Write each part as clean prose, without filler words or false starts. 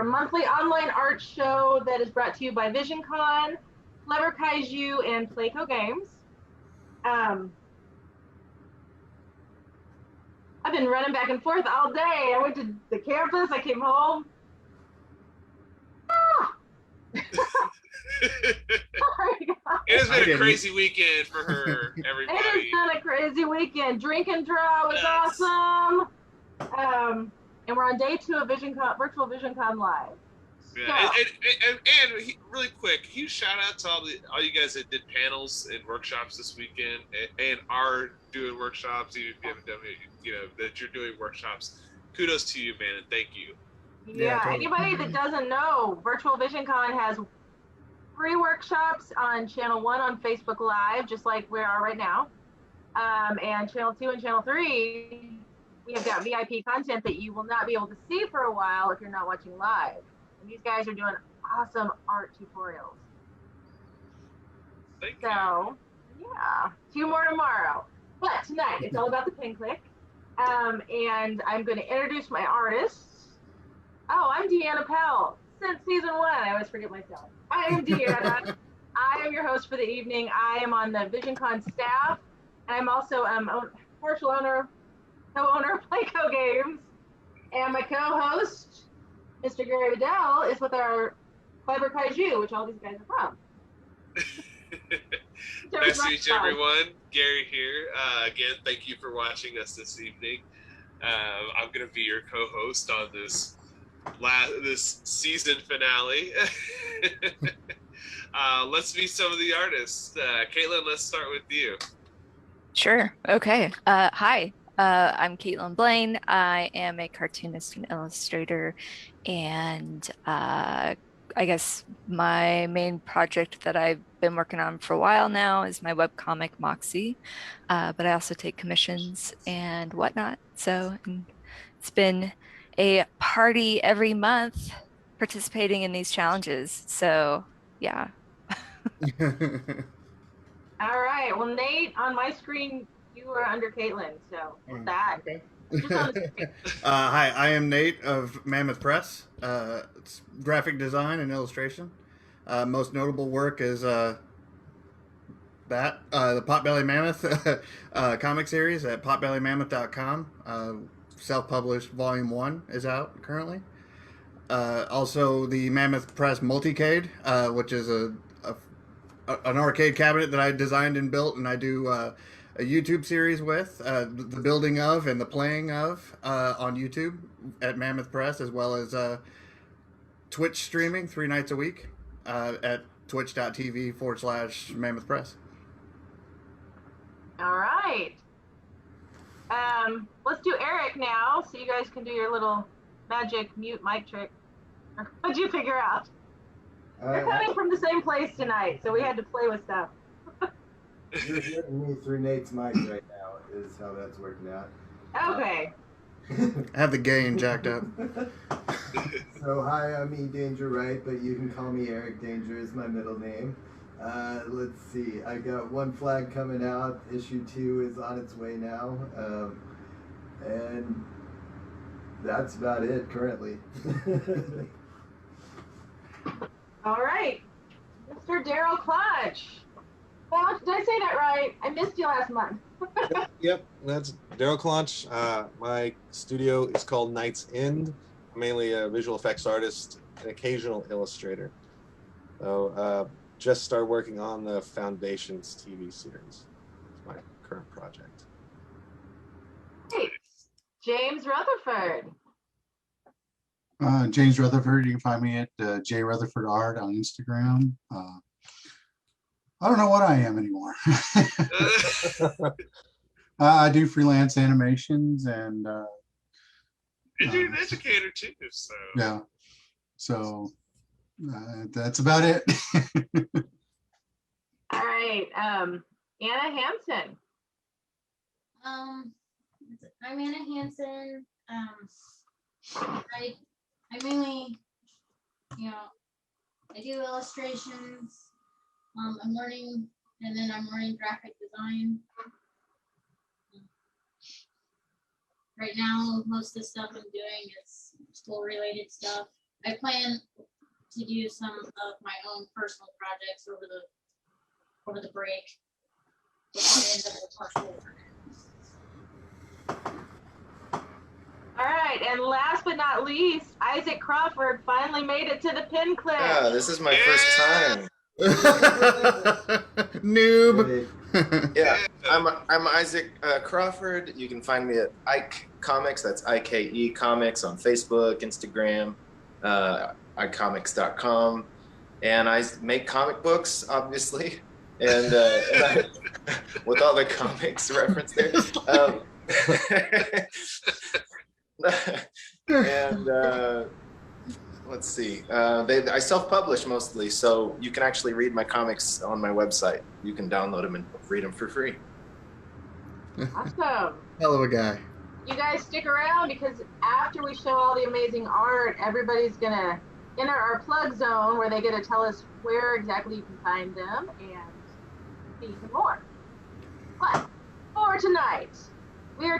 our monthly online art show that is brought to you by VisionCon, 𝗏𝗏𝗄𝗅 and Playco Games. I've been running back and forth all day. I went to the campus, I came home. It has been a crazy weekend for her, everybody. It has been a crazy weekend. Drink and Draw was awesome. And we're on day 2 of virtual VisionCon Live. Yeah, and really quick, huge shout out to all you guys that did panels and workshops this weekend and are doing workshops, even if you haven't done it, that you're doing workshops. Kudos to you, man, and thank you. Yeah, totally. Anybody that doesn't know, virtual VisionCon has free workshops on channel 1 on Facebook Live, just like we are right now. And channel 2 and channel 3, we have got VIP content that you will not be able to see for a while if you're not watching live. And these guys are doing awesome art tutorials. Thank you. So, yeah, 2 more tomorrow. But tonight, it's all about the pin click. And I'm going to introduce my artists. Oh, I'm Deanna Pell. Since season 1, I always forget myself. I am Deanna. I am your host for the evening. I am on the VisionCon staff. And I'm also partial owner, co-owner of Playco Games. And my co-host, Mr. Gary Waddell, is with our 𝗏𝗏𝗄𝗏, which all these guys are from. Nice to meet you, everyone. Gary here. Again, thank you for watching us this evening. I'm going to be your co-host on this season finale. Let's meet some of the artists. Caitlin, let's start with you. Sure. Okay. Hi. I'm Caitlin Blaine. I am a cartoonist and illustrator, and I guess my main project that I've been working on for a while now is my webcomic 𝗏𝗂𝘅, but I also take commissions and whatnot. So it's been a party every month participating in these challenges. So yeah. All right. Well, Nate, on my screen, you were under Caitlin, so with that. Okay. Just on the screen. Hi, I am Nate of Mammoth Press. It's graphic design and illustration. Most notable work is the Potbelly Mammoth comic series at 𝗏𝗏𝗏𝗏𝗏𝗏.com. Self-published Volume 1 is out currently. Also, the Mammoth Press Multicade, which is an arcade cabinet that I designed and built, and I do a YouTube series with the building of and the playing of on YouTube at Mammoth Press, as well as Twitch streaming 3 nights a week at twitch.tv/Mammoth Press. All right. Let's do Eric now, so you guys can do your little magic mute mic trick. What'd you figure out? We're coming from the same place tonight, so we had to play with stuff. You're hearing me through Nate's mic right now, is how that's working out. Okay. Have the gain jacked up. So, hi, I'm Danger Wright, but you can call me Eric Danger is my middle name. Let's see, I got One Flag coming out. Issue 2 is on its way now. And that's about it currently. All right. Mr. 𝗏𝗏𝗀𝗏. Well, did I say that right? I missed you last month. Yep, that's 𝗏𝗏𝗀𝗏𝗏. My studio is called Night's End. I'm mainly a visual effects artist, an occasional illustrator. So just started working on the Foundations TV series. It's my current project. Hey, James Rutherford. James Rutherford. You can find me at 𝗏𝗏𝗀𝗏𝗏 on Instagram. I don't know what I am anymore. I do freelance animations and you're an educator too, so yeah. So that's about it. All right. Anna Hansen. I'm Anna Hansen. I mainly, I do illustrations. I'm learning graphic design. Right now, most of the stuff I'm doing is school-related stuff. I plan to do some of my own personal projects over the break. Before I end up with partial work. All right, and last but not least, Isaac Crawford finally made it to the pin clip. Yeah, this is my first time. Noob. Yeah, I'm Isaac Crawford. You can find me at Ike Comics. That's IKE Comics on Facebook, Instagram, ikecomics.com, and I make comic books, obviously, and with all the comics reference there. And let's see. I self-publish mostly, so you can actually read my comics on my website. You can download them and read them for free. Awesome. Hell of a guy. You guys stick around because after we show all the amazing art, everybody's going to enter our plug zone where they get to tell us where exactly you can find them and see even more. But for tonight, they are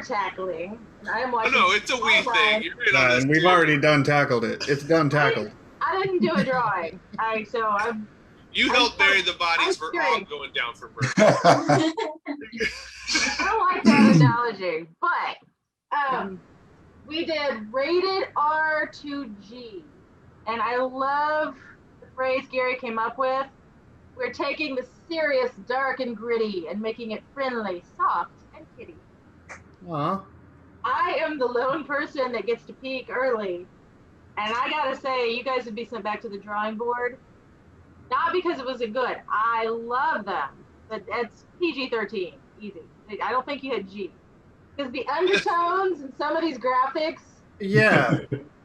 tackling, and I am watching. No, it's a we thing. You're right on this And we've too. already done tackled it. It's done tackled. I didn't do a drawing. You helped bury the bodies. We're all kidding. going down for murder. I don't like that analogy, but we did rated R to G, and I love the phrase Gary came up with. We're taking the serious, dark, and gritty and making it friendly, soft, and kitty. Aw. I am the lone person that gets to peak early, and I gotta say, you guys would be sent back to the drawing board. Not because it wasn't good. I love them, but it's PG-13, easy. I don't think you had G. Because the undertones and some of these graphics. Yeah.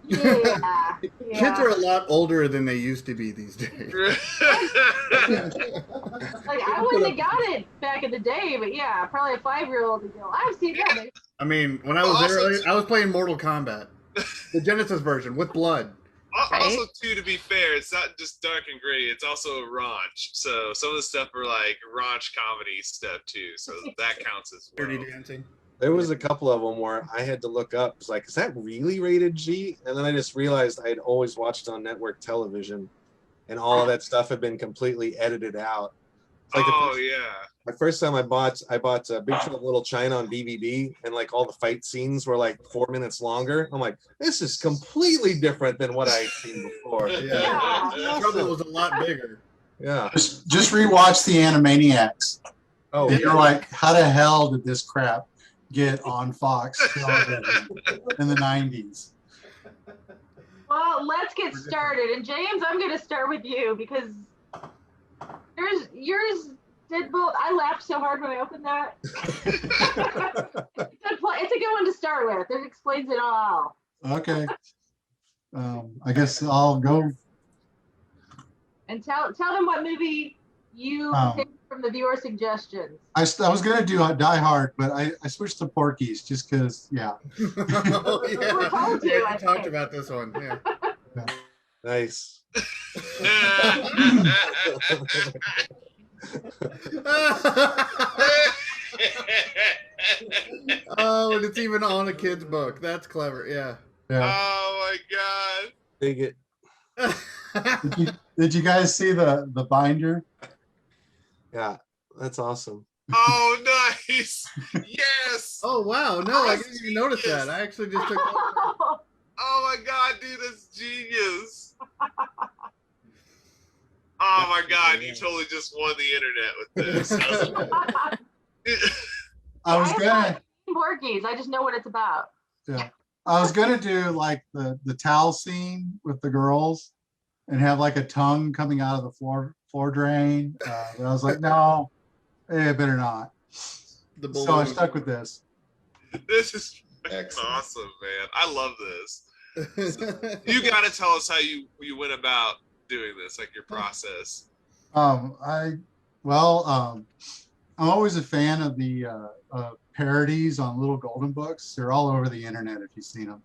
Yeah. Kids are a lot older than they used to be these days. Like, I wouldn't have got it back in the day, but yeah, probably a 5-year-old would go, I've seen that. I mean, when I was there, I was playing Mortal Kombat, the Genesis version with blood. Also, too, to be fair, it's not just dark and gritty. It's also raunch. So some of the stuff are like raunch comedy stuff too. So that counts as well. Dirty Dancing. There was a couple of them where I had to look up. It's like, is that really rated G? And then I just realized I had always watched on network television, and all of that stuff had been completely edited out. Like the first time I bought Big Trouble in Little China on DVD, and like all the fight scenes were like 4 minutes longer. I'm like, this is completely different than what I'd seen before. Yeah. Trouble was a lot bigger. Yeah. Just rewatch the Animaniacs. Oh, and you're like, how the hell did this crap get on Fox television in the 90s? Well, let's get started. And James, I'm going to start with you because yours did both. I laughed so hard when I opened that. It's a good one to start with. It explains it all. Okay. I guess I'll go. And tell them what movie You pick from the viewer suggestions. I was gonna do Die Hard, but I switched to Porky's just because, yeah. Oh, yeah. We're told to, Yeah, I you talked think. about this one. Yeah. Nice. Oh, and it's even on a kid's book. That's clever. Yeah. Oh my god. Dig it. Did you guys see the binder? Yeah, that's awesome. Oh, nice. Yes. Oh wow! No, I didn't even notice that. I actually just took. Oh my god, dude, that's genius. Oh my god, you totally just won the internet with this. I was gonna. Porkies. I just know what it's about. Yeah. I was gonna do like the towel scene with the girls, and have like a tongue coming out of the floor drain. But I was like, no, better not. So I stuck with this. This is Excellent. awesome, man. I love this. You got to tell us how you went about doing this, like your process. I'm always a fan of the parodies on Little Golden Books. They're all over the internet if you've seen them,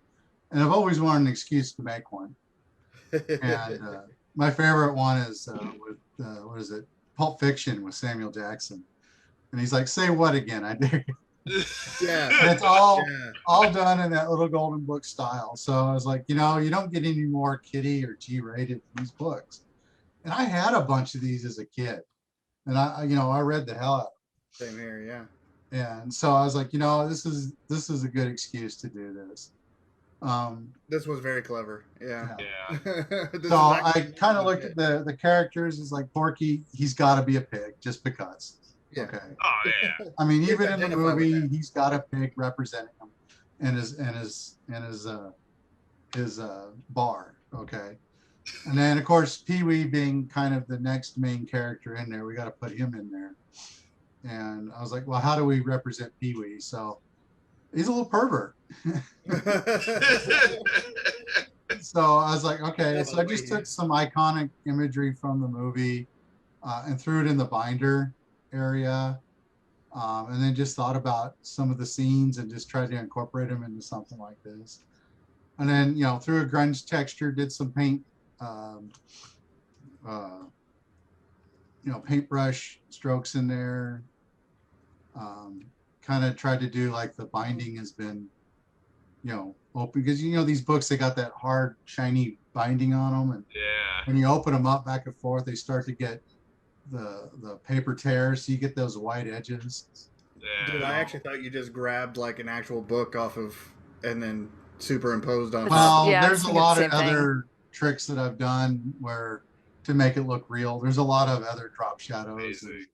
and I've always wanted an excuse to make one. And my favorite one is with what is it? Pulp Fiction with Samuel Jackson, and he's like, "Say what again? I dare you." Yeah. And it's all done in that Little Golden Book style. So I was like, you don't get any more kiddie or G-rated in these books. And I had a bunch of these as a kid, and I read the hell out of them. Same here. Yeah. And so I was like, this is a good excuse to do this. This was very clever. Yeah. Yeah. So I kind of looked at the characters as like Porky. He's got to be a pig just because. Yeah. Okay. Oh yeah. I mean, even in the Identify with movie, that. he's got a pig representing him, and his bar. Okay. And then of course Pee-wee being kind of the next main character in there, we got to put him in there. And I was like, well, how do we represent Pee-wee? So he's a little pervert. So I was like, okay. So I just took some iconic imagery from the movie and threw it in the binder area. And then just thought about some of the scenes and just tried to incorporate them into something like this. And then, through a grunge texture, did some paint, paintbrush strokes in there. Kind of tried to do like the binding has been, open, because these books, they got that hard, shiny binding on them, and when you open them up back and forth, they start to get the paper tears, so you get those white edges. Dude, I actually thought you just grabbed like an actual book off of and then superimposed on. Well, Yeah, there's a lot of same thing. other tricks that I've done where to make it look real. There's a lot of other drop shadows Amazing.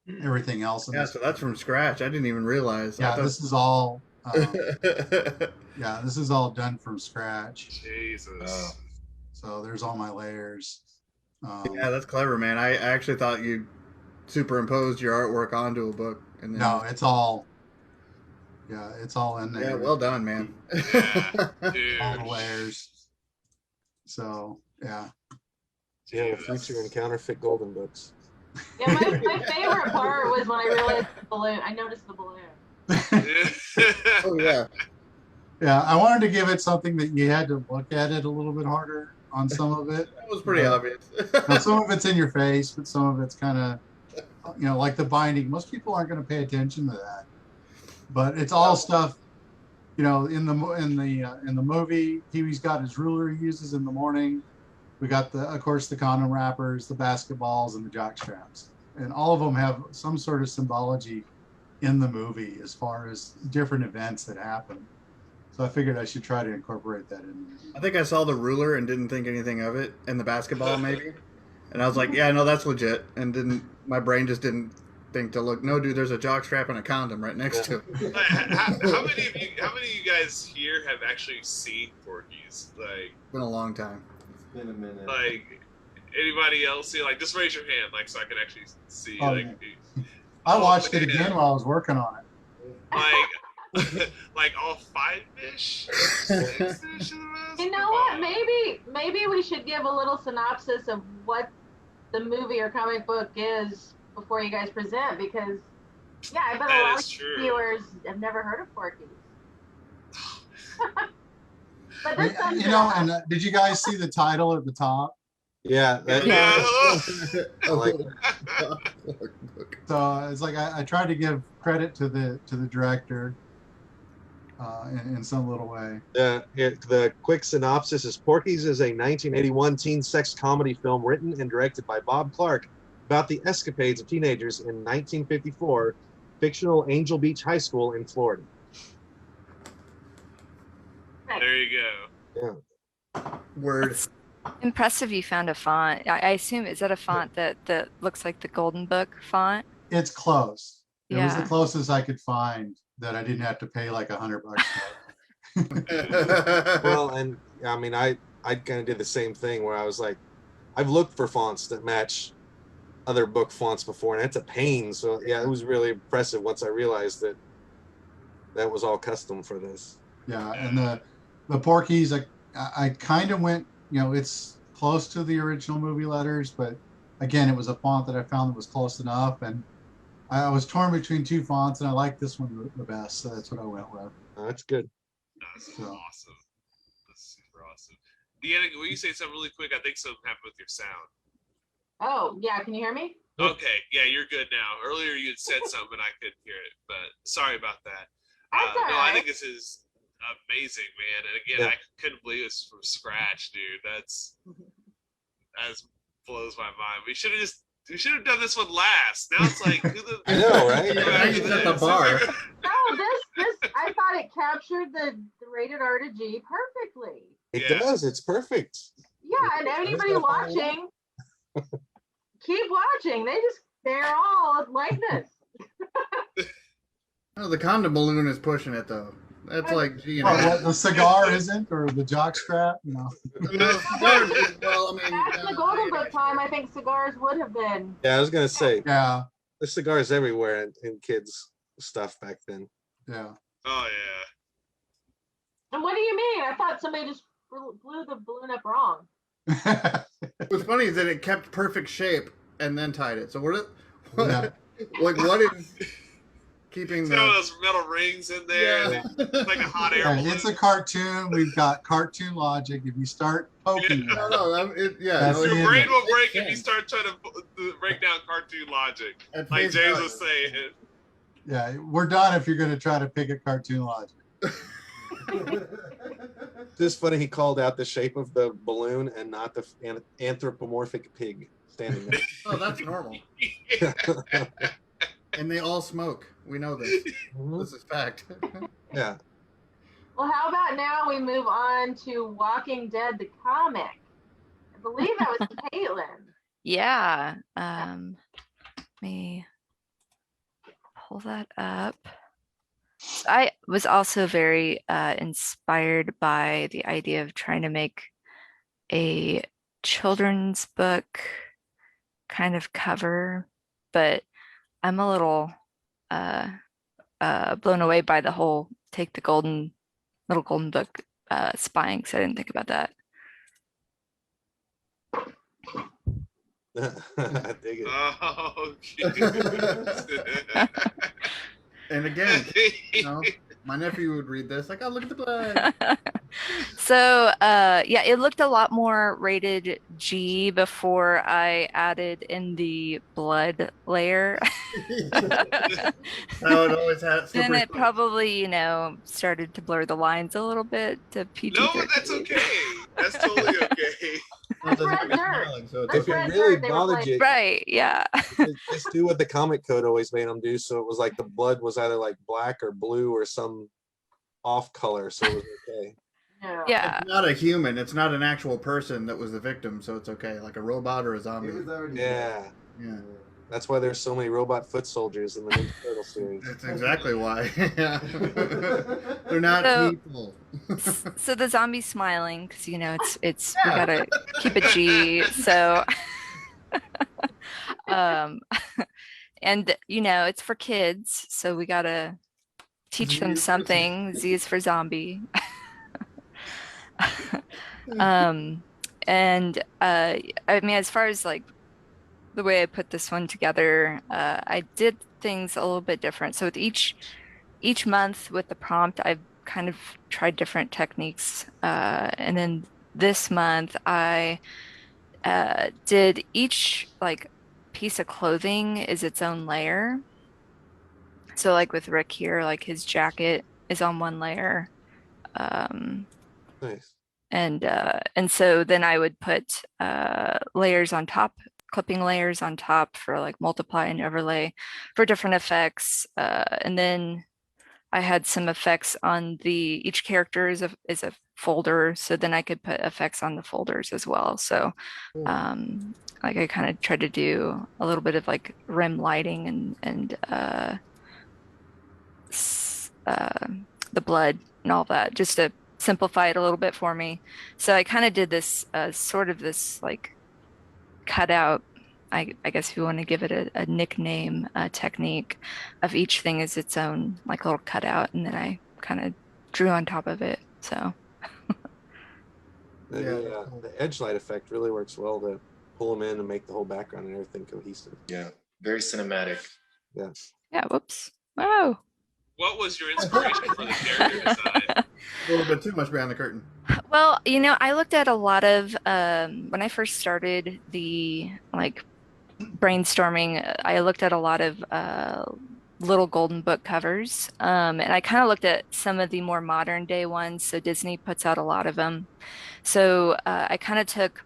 and everything else. Yeah, so that's from scratch. I didn't even realize. Yeah, this is all. This is all done from scratch. Jesus. So there's all my layers. Yeah, that's clever, man. I actually thought you superimposed your artwork onto a book, and then No, it's all. Yeah, it's all in there. yeah, well done, man. Yeah, dude. All the layers. So yeah. Yeah, future and counterfeit golden books. Yeah, my favorite part was when I realized the balloon. I noticed the balloon. Oh yeah, Yeah, I wanted to give it something that you had to look at it a little bit harder on some of it. that was pretty obvious. Now, some of it's in your face, but some of it's kind of, like the binding. Most people aren't going to pay attention to that, but it's all stuff. In the movie, Pee-wee's got his ruler he uses in the morning. We got of course, the condom wrappers, the basketballs, and the jock straps, and all of them have some sort of symbology in the movie as far as different events that happen. So I figured I should try to incorporate that in there. I think I saw the ruler and didn't think anything of it, and the basketball maybe, and I was like, yeah, no, that's legit, and my brain just didn't think to look. No, dude, there's a jock strap and a condom right next to it. Like, how many of you guys here have actually seen Porky's? Like, It's been a long time. It's been a minute. like anybody else see? Like, just raise your hand, like, so I can actually see. Oh, like, I watched it again while I was working on it. like, like all 5-ish, 6-ish. You know what? Maybe we should give a little synopsis of what the movie or comic book is before you guys present, because yeah, I bet a That lot is of true. viewers have never heard of Porky's. But this sums You it know, up. and did you guys see the title at the top? Yeah. Yeah. Like- So it's like I tried to give credit to the director in some little way. The quick synopsis is Porky's is a 1981 teen sex comedy film written and directed by Bob Clark about the escapades of teenagers in 1954 fictional Angel Beach High School in Florida. There you go. Word. Impressive you found a font. I assume, is that a font that looks like the Golden Book font? It's close. It was the Yeah. closest I could find that I didn't have to pay like $100 for. Well, and I mean, I kind of did the same thing where I was like, I've looked for fonts that match other book fonts before, and it's a pain. So yeah, it was really impressive once I realized that that was all custom for this. Yeah, and the Porky's, I kind of went, you know, it's close to the original movie letters, but again, it was a font that I found that was close enough, and I was torn between two fonts, and I liked this one the best, so that's what I went with. That's good. That's So. awesome. That's super awesome. Deanna, will you say something really quick? I think something happened with your sound. Oh, yeah, can you hear me? Okay, yeah, you're good now. Earlier you had said something and I couldn't hear it, but sorry about that. That's all No, I right. think this is amazing, man. And again, Yeah. I couldn't believe it's from scratch, dude. That blows my mind. We should have done this one last. Now it's like, who the I know, right? Yeah, you set the bar. No, this I thought it captured the rated R to G perfectly. It Yeah. does. It's perfect. Yeah, and anybody watching, keep watching. They're all like this. No, the condom balloon is pushing it though. That's like G and What, the cigar isn't, or the jock strap? No. Well, I mean, Back in the Golden Book time, I think cigars would have been. Yeah, I was gonna say Yeah, the cigars everywhere in kids stuff back then. yeah. Oh yeah. And what do you mean? I thought somebody just blew the balloon up wrong. What's funny is that it kept perfect shape and then tied it. So Yeah. what is keeping It's got all the? those metal rings in there. Yeah. It's like a hot air Yeah, balloon. it's a cartoon. We've got cartoon logic. If you start poking No, it, no, yeah. That's no, Your the it- brain will it break if you can. start trying to break down cartoon logic. At Like face James value. was saying. yeah, we're done if you're going to try to pick a cartoon logic. Just funny he called out the shape of the balloon and not the anthropomorphic pig standing there. Oh, that's normal. And they all smoke. We know this. This is fact. Yeah. Well, how about now we move on to Walking Dead, the comic? I believe that was Caitlin. Yeah. Let me pull that up. I was also very inspired by the idea of trying to make a children's book kind of cover, but I'm a little blown away by the whole take the little golden book spying, so I didn't think about that. I dig it. Oh, And again, you know, my nephew would read this like, oh, look at the blood. So yeah, it looked a lot more rated G before I added in the blood layer. How it always has. Then slippery it slope. probably, started to blur the lines a little bit to PG. no, but that's okay. That's totally okay. That's Doesn't red have me dirt. smiling, so it's That's If it okay. red really dirt they were bothered playing. you, Right, yeah. just do what the comic code always made them do. So it was like the blood was either like black or blue or some off color, so it was okay. No. Yeah. It's not a human. It's not an actual person that was the victim, so it's okay. Like a robot or a He zombie. was already Yeah, Yeah, that's why there's so many robot foot soldiers in the Ninja Turtle series. that's exactly why. Yeah. They're not So- people. So the zombie's smiling because it's we gotta keep it G. So and it's for kids, so we gotta teach them Z is for something. Z is for zombie. And I mean, as far as like the way I put this one together, I did things a little bit different. So with each month with the prompt, I've kind of tried different techniques. And then this month, I did each like piece of clothing is its own layer. So like with Rick here, like his jacket is on one layer. Nice. And so then I would put layers on top, clipping layers on top for like multiply and overlay for different effects. And then I had some effects on each character is a folder, so then I could put effects on the folders as well. So like I kind of tried to do a little bit of like rim lighting and the blood and all that, just to simplify it a little bit for me. So I kind of did this sort of this like cutout, I guess if you want to give it a nickname technique of each thing as its own like little cutout, and then I kind of drew on top of it. So the edge light effect really works well to pull them in and make the whole background and everything cohesive. Yeah, very cinematic. Yeah. Yeah. Whoops. Wow. What was your inspiration for the character design? A little bit too much behind the curtain. Well, you know, I looked at a lot of when I first started the like brainstorming, I looked at a lot of little golden book covers, and I kind of looked at some of the more modern day ones. So Disney puts out a lot of them. So I kind of took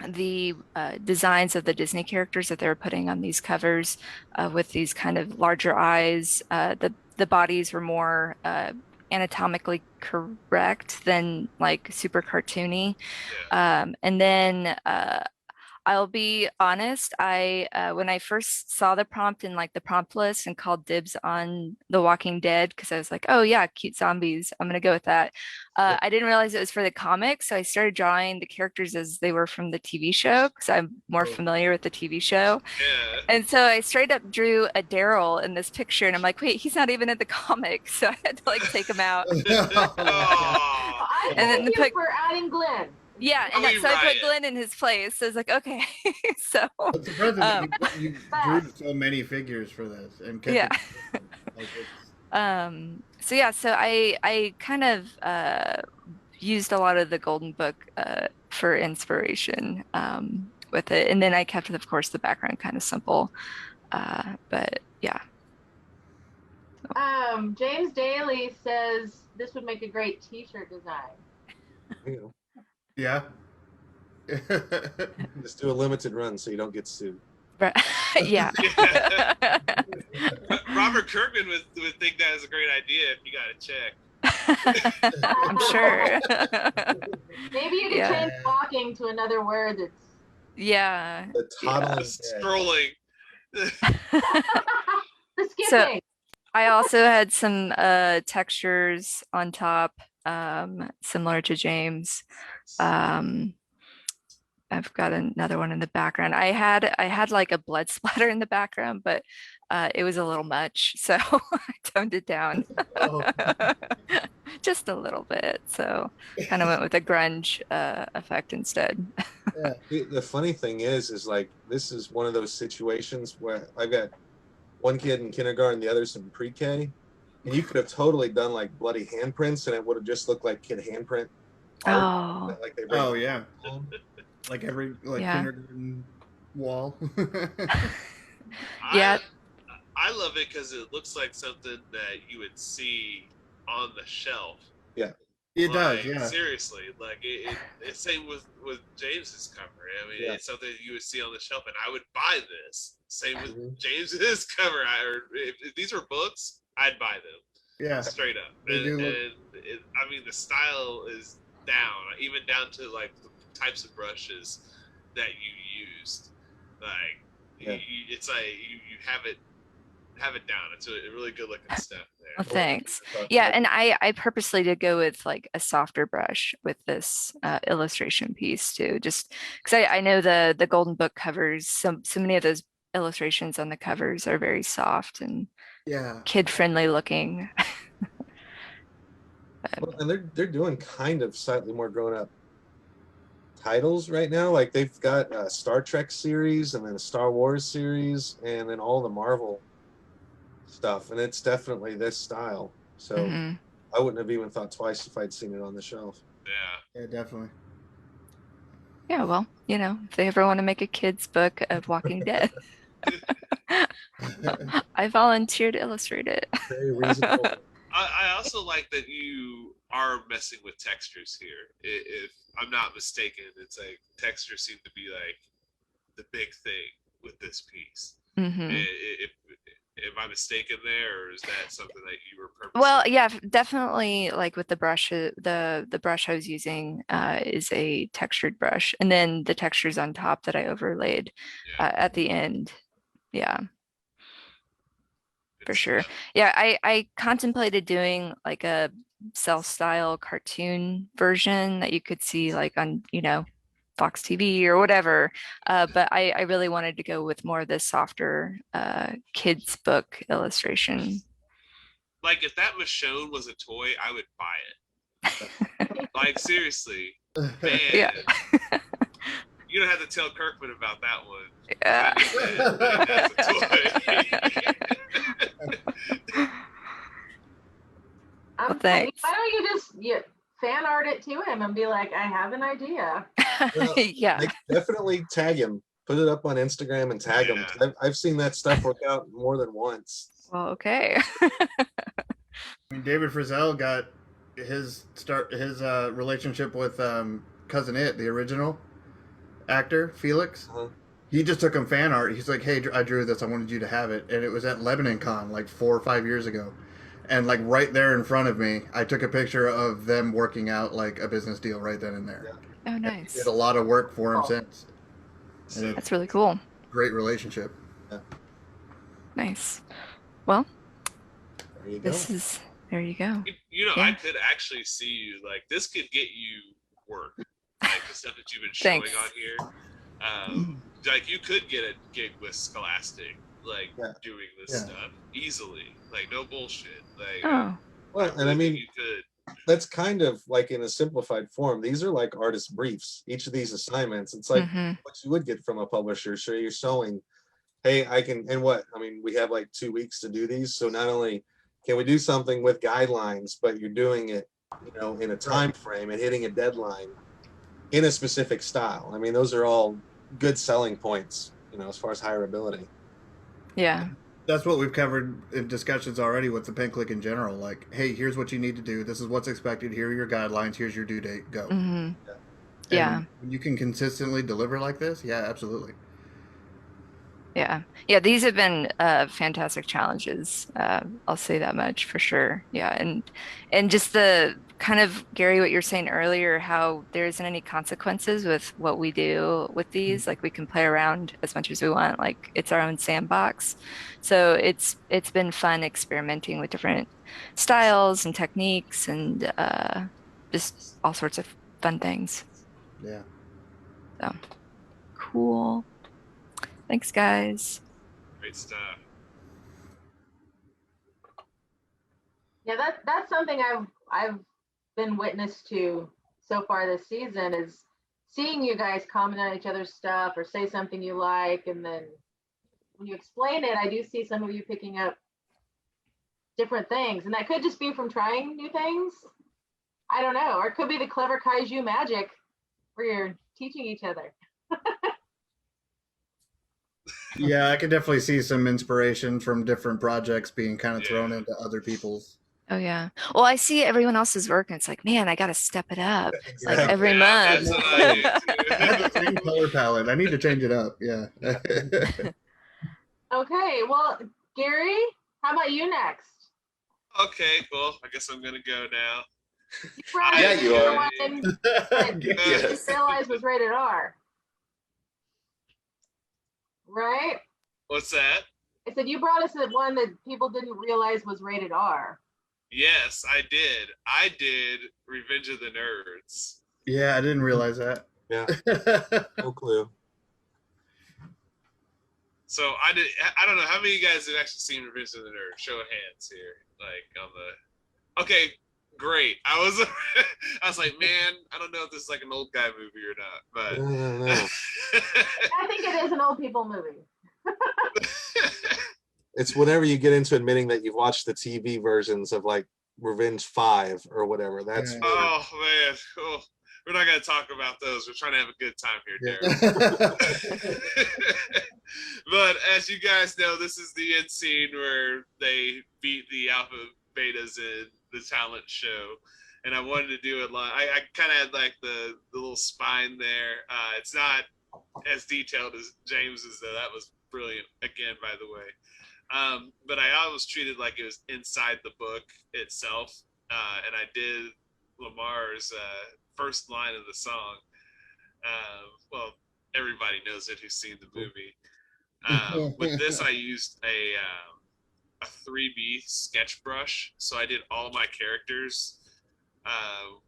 the designs of the Disney characters that they were putting on these covers with these kind of larger eyes. The bodies were more anatomically correct than like super cartoony. And then I'll be honest, when I first saw the prompt in like the prompt list and called dibs on The Walking Dead, because I was like, oh yeah, cute zombies, I'm gonna go with that. I didn't realize it was for the comic, so I started drawing the characters as they were from the TV show because I'm more familiar with the TV show. Yeah. And so I straight up drew a Daryl in this picture, and I'm like, wait, he's not even in the comic, so I had to like take him out. I And then thank you for adding Glenn. Yeah, and so I put Glenn in his place. So I was like, okay, so It's impressive that you drew so many figures for this and kept yeah. it like So yeah, so I kind of used a lot of the Golden Book for inspiration with it, and then I kept, of course, the background kind of simple. But yeah. James Daly says this would make a great T-shirt design. You know, yeah. just do a limited run so you don't get sued. Yeah. Robert Kirkman would think that is a great idea if you got a check. I'm sure. Maybe you could change walking to another word that's The toddling Scrolling. the skipping. So I also had some textures on top, similar to James. I've got another one in the background. I had like a blood splatter in the background, but it was a little much, so I toned it down just a little bit. So kind of went with a grunge effect instead. Yeah. The funny thing is like this is one of those situations where I've got one kid in kindergarten, the other's in pre-K, and you could have totally done like bloody handprints, and it would have just looked like kid handprint. Oh. Like they Oh yeah. Like every kindergarten wall. Yeah. I love it because it looks like something that you would see on the shelf. Yeah. It Like, does, yeah. Seriously, like it's same with James's cover. I mean, it's something you would see on the shelf, and I would buy this. Same with James's cover. If these were books, I'd buy them. Yeah. Straight up. They do look... I mean, the style is down, even down to like the types of brushes that you used. Like, it's like you have it down. It's a really good looking stuff there. Well, thanks. Yeah, and I purposely did go with like a softer brush with this illustration piece too, just because I know the Golden Book covers, so many of those illustrations on the covers are very soft and kid-friendly looking. Well, and they're doing kind of slightly more grown up titles right now. Like they've got a Star Trek series and then a Star Wars series and then all the Marvel stuff, and it's definitely this style. So I wouldn't have even thought twice if I'd seen it on the shelf. Yeah. Yeah, definitely. Yeah, well, you know, if they ever want to make a kid's book of Walking Dead, I volunteer to illustrate it. Very reasonable. I also like that you are messing with textures here. If I'm not mistaken, it's like textures seem to be like the big thing with this piece. Am I mistaken there, or is that something that you were purposely? Well, yeah, definitely. Like with the brush, the brush I was using is a textured brush, and then the textures on top that I overlaid at the end. Yeah, for sure. Yeah, I contemplated doing like a cell style cartoon version that you could see like on, you know, Fox TV or whatever. But I really wanted to go with more of this softer kids book illustration. Like if that Michonne was a toy, I would buy it. Like seriously, man. Yeah. You don't have to tell Kirkman about that one. Yeah. Well, thanks. Why don't you just fan art it to him and be like, I have an idea. Well, yeah. Definitely tag him. Put it up on Instagram and tag him. I've seen that stuff work out more than once. Well, okay. I mean, David Frizzell got his relationship with Cousin It, the original actor, Felix. He just took him fan art. He's like, hey, I drew this. I wanted you to have it. And it was at Lebanon Con like 4 or 5 years ago. And like right there in front of me, I took a picture of them working out like a business deal right then and there. Oh, nice. Did a lot of work for him since. And that's really cool. Great relationship. Yeah. Nice. Well, there you go. There you go. You know, I could actually see you like this could get you work, like the stuff that you've been showing on here. Like you could get a gig with Scholastic, like doing this stuff easily, like no bullshit. Like, well, and I mean, you could. That's kind of like in a simplified form. These are like artist briefs. Each of these assignments, it's like what you would get from a publisher. So you're showing, hey, I can, and what? I mean, we have like 2 weeks to do these. So not only can we do something with guidelines, but you're doing it, you know, in a time frame and hitting a deadline in a specific style. I mean, those are all good selling points, you know, as far as hireability. Yeah. That's what we've covered in discussions already with the Pen Clique in general. Like, hey, here's what you need to do. This is what's expected. Here are your guidelines. Here's your due date. Go. Yeah. When you can consistently deliver like this, yeah, absolutely. Yeah. Yeah. These have been fantastic challenges. I'll say that much for sure. Yeah. And just the kind of, Gary, what you're saying earlier, how there isn't any consequences with what we do with these. Like we can play around as much as we want. Like it's our own sandbox. So it's been fun experimenting with different styles and techniques and just all sorts of fun things. Yeah. So cool. Thanks, guys. Great stuff. Yeah, that's something I've been witness to so far this season is seeing you guys comment on each other's stuff or say something you like, and then when you explain it, I do see some of you picking up different things, and that could just be from trying new things. I don't know, or it could be the 𝗏𝗏𝗏 magic where you're teaching each other. Yeah, I could definitely see some inspiration from different projects being kind of thrown into other people's. Oh yeah. Well, I see everyone else's work and it's like, man, I got to step it up Exactly. like every month. I have the same color palette. I need to change it up. Yeah. Okay. Well, Gary, how about you next? Okay, cool. I guess I'm gonna go now. Yeah, you are. One that Yes. you realized was rated R. Right? What's that? I said you brought us the one that people didn't realize was rated R. Yes, I did. I did Revenge of the Nerds. Yeah, I didn't realize that. Yeah. No clue. So I don't know how many of you guys have actually seen Revenge of the Nerds. Show of hands here. Like on the. Okay, great. I was I was like, man, I don't know if this is like an old guy movie or not, but No. I think it is an old people movie. It's whenever you get into admitting that you've watched the TV versions of like Revenge 5 or whatever. That's Yeah. oh man, oh, we're not gonna talk about those. We're trying to have a good time here, Derek. But as you guys know, this is the end scene where they beat the Alpha Betas in the talent show, and I wanted to do it live. I kind of had like the little spine there. It's not as detailed as James's, though. That was brilliant again, by the way. But I always treated like it was inside the book itself, and I did Lamar's first line of the song. Well, everybody knows it who's seen the movie. With this, I used a 3B sketch brush, so I did all my characters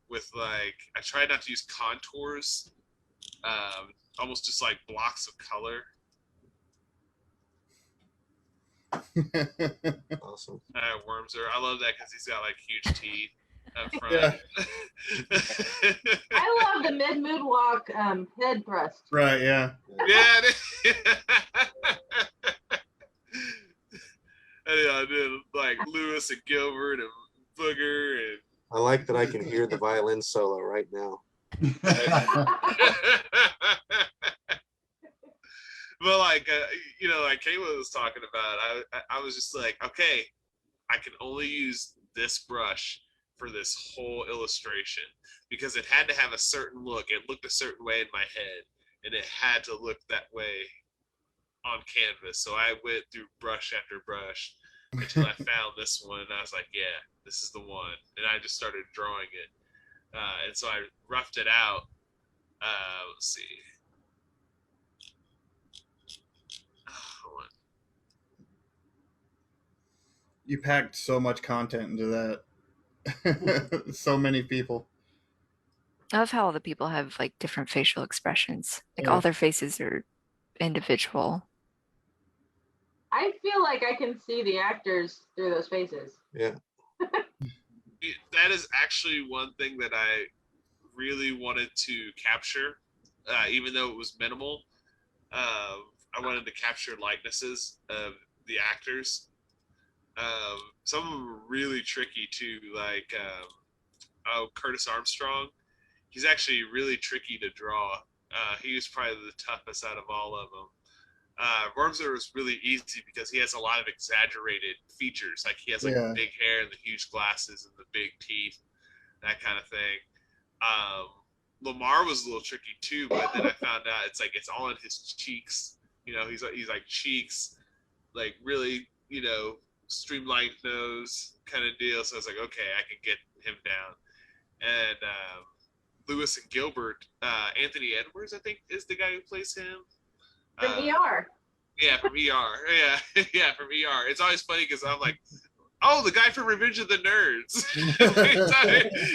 with like, I tried not to use contours, almost just like blocks of color. awesome. 𝗏𝗏𝗏𝗏. I love that because he's got like huge teeth up front. Yeah. I love the mid-mood walk head thrust. Right, yeah. Yeah. I did like Lewis and Gilbert and Booger and I like that I can hear the violin solo right now. But like you know, like Kayla was talking about, I was just like, okay, I can only use this brush for this whole illustration because it had to have a certain look. It looked a certain way in my head, and it had to look that way on canvas. So I went through brush after brush until I found this one, and I was like, yeah, this is the one. And I just started drawing it, and so I roughed it out. Let's see. You packed so much content into that. So many people. I love how all the people have like different facial expressions. Like Yeah. all their faces are individual. I feel like I can see the actors through those faces. Yeah. That is actually one thing that I really wanted to capture, even though it was minimal. I wanted to capture likenesses of the actors. Some of them were really tricky too, like Curtis Armstrong. He's actually really tricky to draw. He was probably the toughest out of all of them. Wormser was really easy because he has a lot of exaggerated features. Like he has like Yeah. big hair and the huge glasses and the big teeth, that kind of thing. Lamar was a little tricky too, but then I found out it's like it's all in his cheeks. You know, he's like cheeks, like really, you know, streamlined nose kind of deal. So I was like, okay, I can get him down. And Lewis and Gilbert, Anthony Edwards, I think, is the guy who plays him. From ER. Yeah, from ER. Yeah, yeah, from ER. It's always funny because I'm like, oh, the guy from Revenge of the Nerds.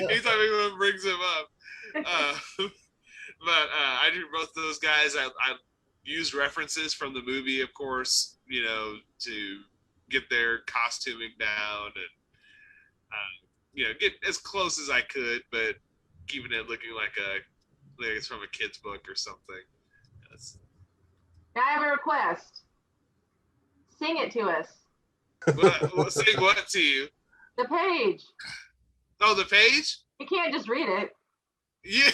Anytime anyone brings him up. But I do both those guys. I used references from the movie, of course, you know, to get their costuming down and, you know, get as close as I could, but keeping it looking like it's from a kid's book or something. Yes. Now I have a request. Sing it to us. What, sing what to you? The page. Oh, the page? You can't just read it. Yeah.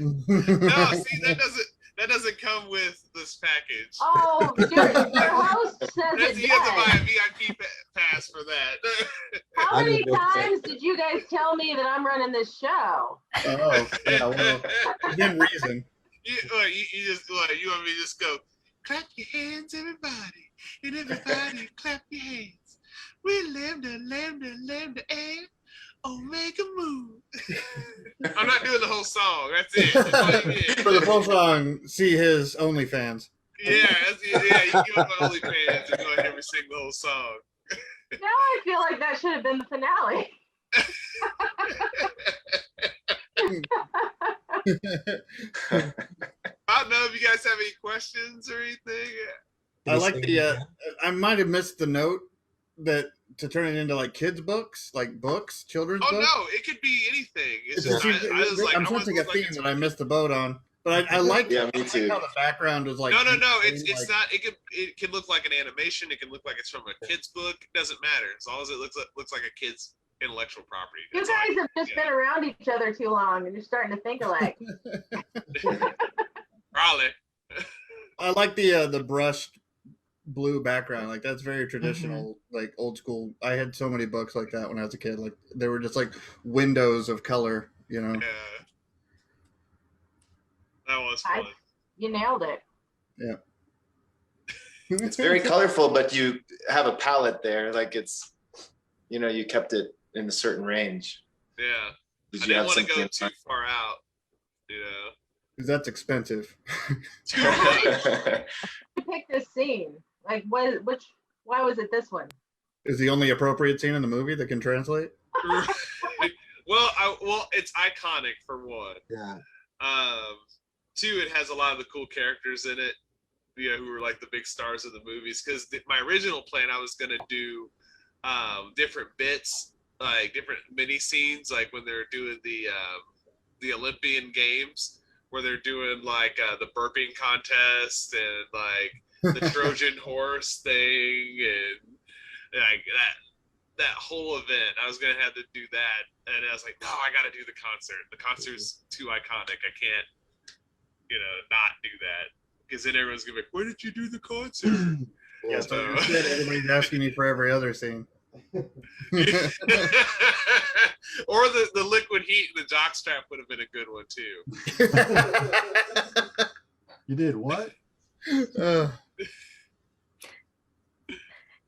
No, see, that doesn't come with this package. Oh, your host says it You have to buy does. a VIP pass for that. How I many didn't know that. times did you guys tell me that I'm running this show? Oh, yeah, well, within reason. You just you want me to just go, clap your hands, everybody, and everybody clap your hands. We lambda, and Omega Move. I'm not doing the whole song. That's it. That's all you get. For the full song, see his OnlyFans. Yeah, you give him my OnlyFans and go ahead and sing the whole song. Now I feel like that should have been the finale. I don't know if you guys have any questions or anything. I like the. I might have missed the note that to turn it into like kids books, like books, children's Oh books. no, it could be anything. It's It just seems- I was like, I'm I want sensing a to look like theme it's that I missed the boat on, but I like Yeah, me I like too. how the background is like no. like, It's not. It can look like an animation. It can look like it's from a kid's book. It doesn't matter as long as it looks like a kid's intellectual property. You That's all guys have just been around each other too long, and you're starting to think alike. Probably. I like the brushed blue background. Like that's very traditional, like old school. I had so many books like that when I was a kid. Like they were just like windows of color, you know. Yeah. That was fun. You nailed it. Yeah. It's very colorful, but you have a palette there. Like it's, you know, you kept it in a certain range. Yeah. Did I you didn't have want to go something too far out. You know. 'Cause that's expensive. Too much. You picked this scene. Like, why was it this one? Is the only appropriate scene in the movie that can translate? Well, it's iconic for one. Yeah. Two, it has a lot of the cool characters in it, you know, who were like the big stars of the movies. Because my original plan, I was gonna do different bits, like different mini scenes, like when they're doing the Olympian Games, where they're doing like the burping contest and like the Trojan horse thing and like that whole event. I was gonna have to do that, and I was like, no, I gotta do the concert. The concert's too iconic. I can't, you know, not do that, because then everyone's gonna be like, why did you do the concert? Yeah, so instead, everybody's asking me for every other scene. Or the liquid heat and the jockstrap would have been a good one too. You did what?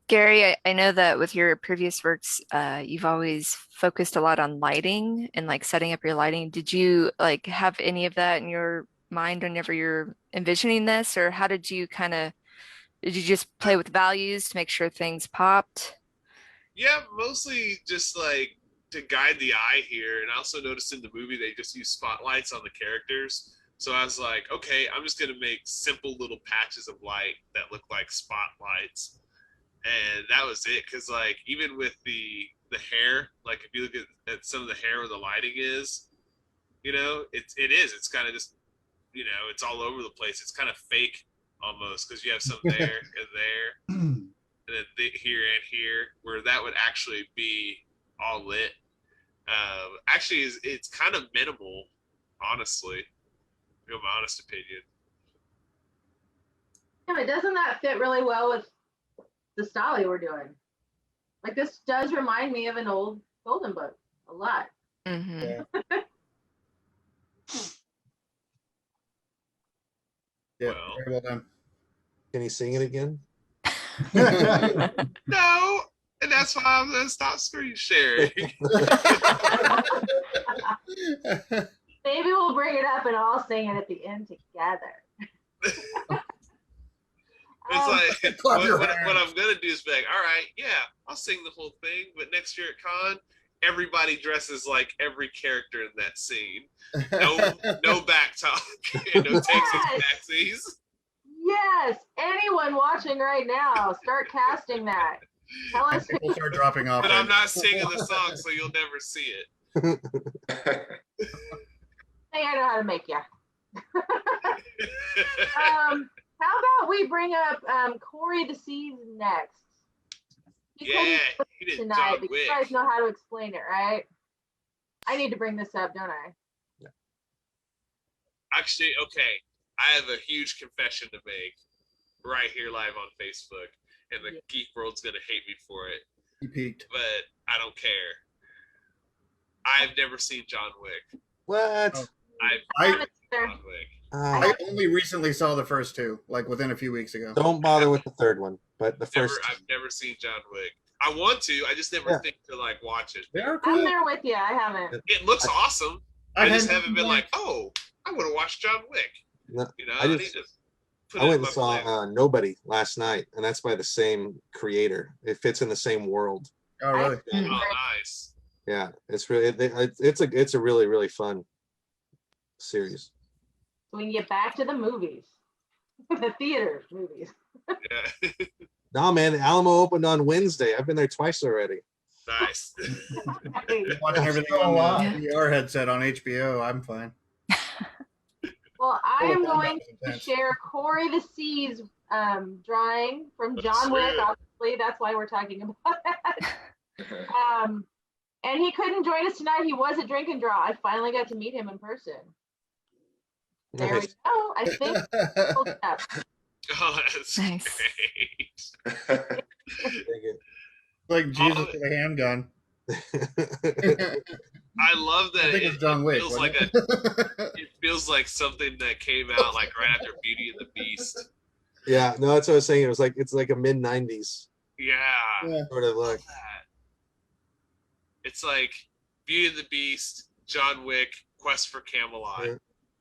Gary, I know that with your previous works, you've always focused a lot on lighting and like setting up your lighting. Did you like have any of that in your mind whenever you're envisioning this, or how did you did you just play with values to make sure things popped? Yeah, mostly just like to guide the eye here. And I also noticed in the movie they just use spotlights on the characters. So I was like, okay, I'm just gonna make simple little patches of light that look like spotlights. And that was it, because like even with the hair, like if you look at some of the hair where the lighting is, you know, it's kind of just, you know, it's all over the place. It's kind of fake almost, because you have some there and there, and then here and here, where that would actually be all lit. Actually, it's kind of minimal, honestly. In my honest opinion. Yeah, but doesn't that fit really well with the style you were doing? Like, this does remind me of an old Golden book a lot. Mm-hmm. Yeah. Yeah, Well. very well done. Can you sing it again? No, and that's why I'm gonna stop screen sharing. Maybe we'll bring it up and all sing it at the end together. It's like Clap your what hands. I'm gonna do is be like, all right, yeah, I'll sing the whole thing, but next year at con, everybody dresses like every character in that scene. No back talk, no Texas backsies. Yes, anyone watching right now, start casting that. Tell us. We'll start dropping off. But I'm not singing the song, so you'll never see it. Hey, I know how to make you. How about we bring up Cory the Seas next? Yeah, he did Tonight, John but Wick. you guys know how to explain it, right? I need to bring this up, don't I? Actually, okay, I have a huge confession to make right here live on Facebook, and the geek world's gonna hate me for it, He peaked. but I don't care. I've never seen John Wick. What? Oh. I've Haven't either. John Wick. I only recently saw the first two, like within a few weeks ago. Don't bother with the third one, but the first. I've never seen John Wick. I want to. I just never Yeah. think to like watch it. They are I'm cool. there with you. I haven't. It looks awesome. I just hadn't haven't been seen like, oh, I want to watch John Wick. No, You know, I I need just- to put I it went in and my saw plan. Nobody last night, and that's by the same creator. It fits in the same world. Oh, really? Oh, nice. Yeah, it's really it's a really really fun series. So we can get back to the movies, the theater movies. Yeah. No, man, the Alamo opened on Wednesday. I've been there twice already. Nice. Watching everything on the VR headset on HBO. I'm fine. Well, I am Mortal Kombat going was to intense. share Cory the Cs drawing from Let's John Wick. see it. Obviously, that's why we're talking about that. And he couldn't join us tonight. He was at Drink and Draw. I finally got to meet him in person. There we Nice. go. I think. Oh, that's Nice. great. Like Jesus with a handgun. I love that. I think it's John Wick. Feels wasn't like it? it feels like something that came out like right after Beauty and the Beast. Yeah, no, that's what I was saying. It's like a mid-90s Yeah. Yeah. sort of look. That. It's like Beauty and the Beast, John Wick, Quest for Camelot.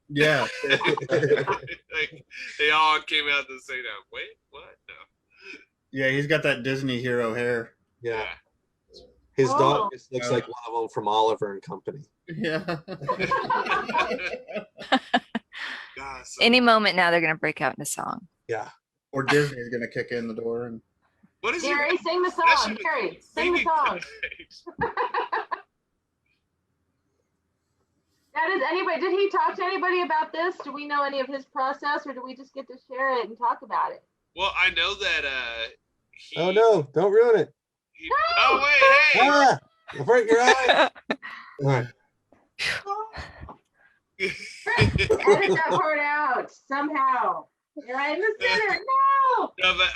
Yeah. Like they all came out at the same time. Wait, what? No. Yeah, he's got that Disney hero hair. Yeah. His Oh. dog just looks Yeah. like one of them from Oliver and Company. Yeah. God, so Any moment now, they're gonna break out into song. Yeah. Or Disney's gonna kick in the door and what is Gary, your sing the that song. should be Gary, sing the singing song. tonight? Now, does anybody? Did he talk to anybody about this? Do we know any of his process, or do we just get to share it and talk about it? Well, I know that he, Oh no, don't ruin it. he- oh wait, hey. Ah, I'll break your eye. All right. Edit that part out somehow. You're right in the center. No. No, but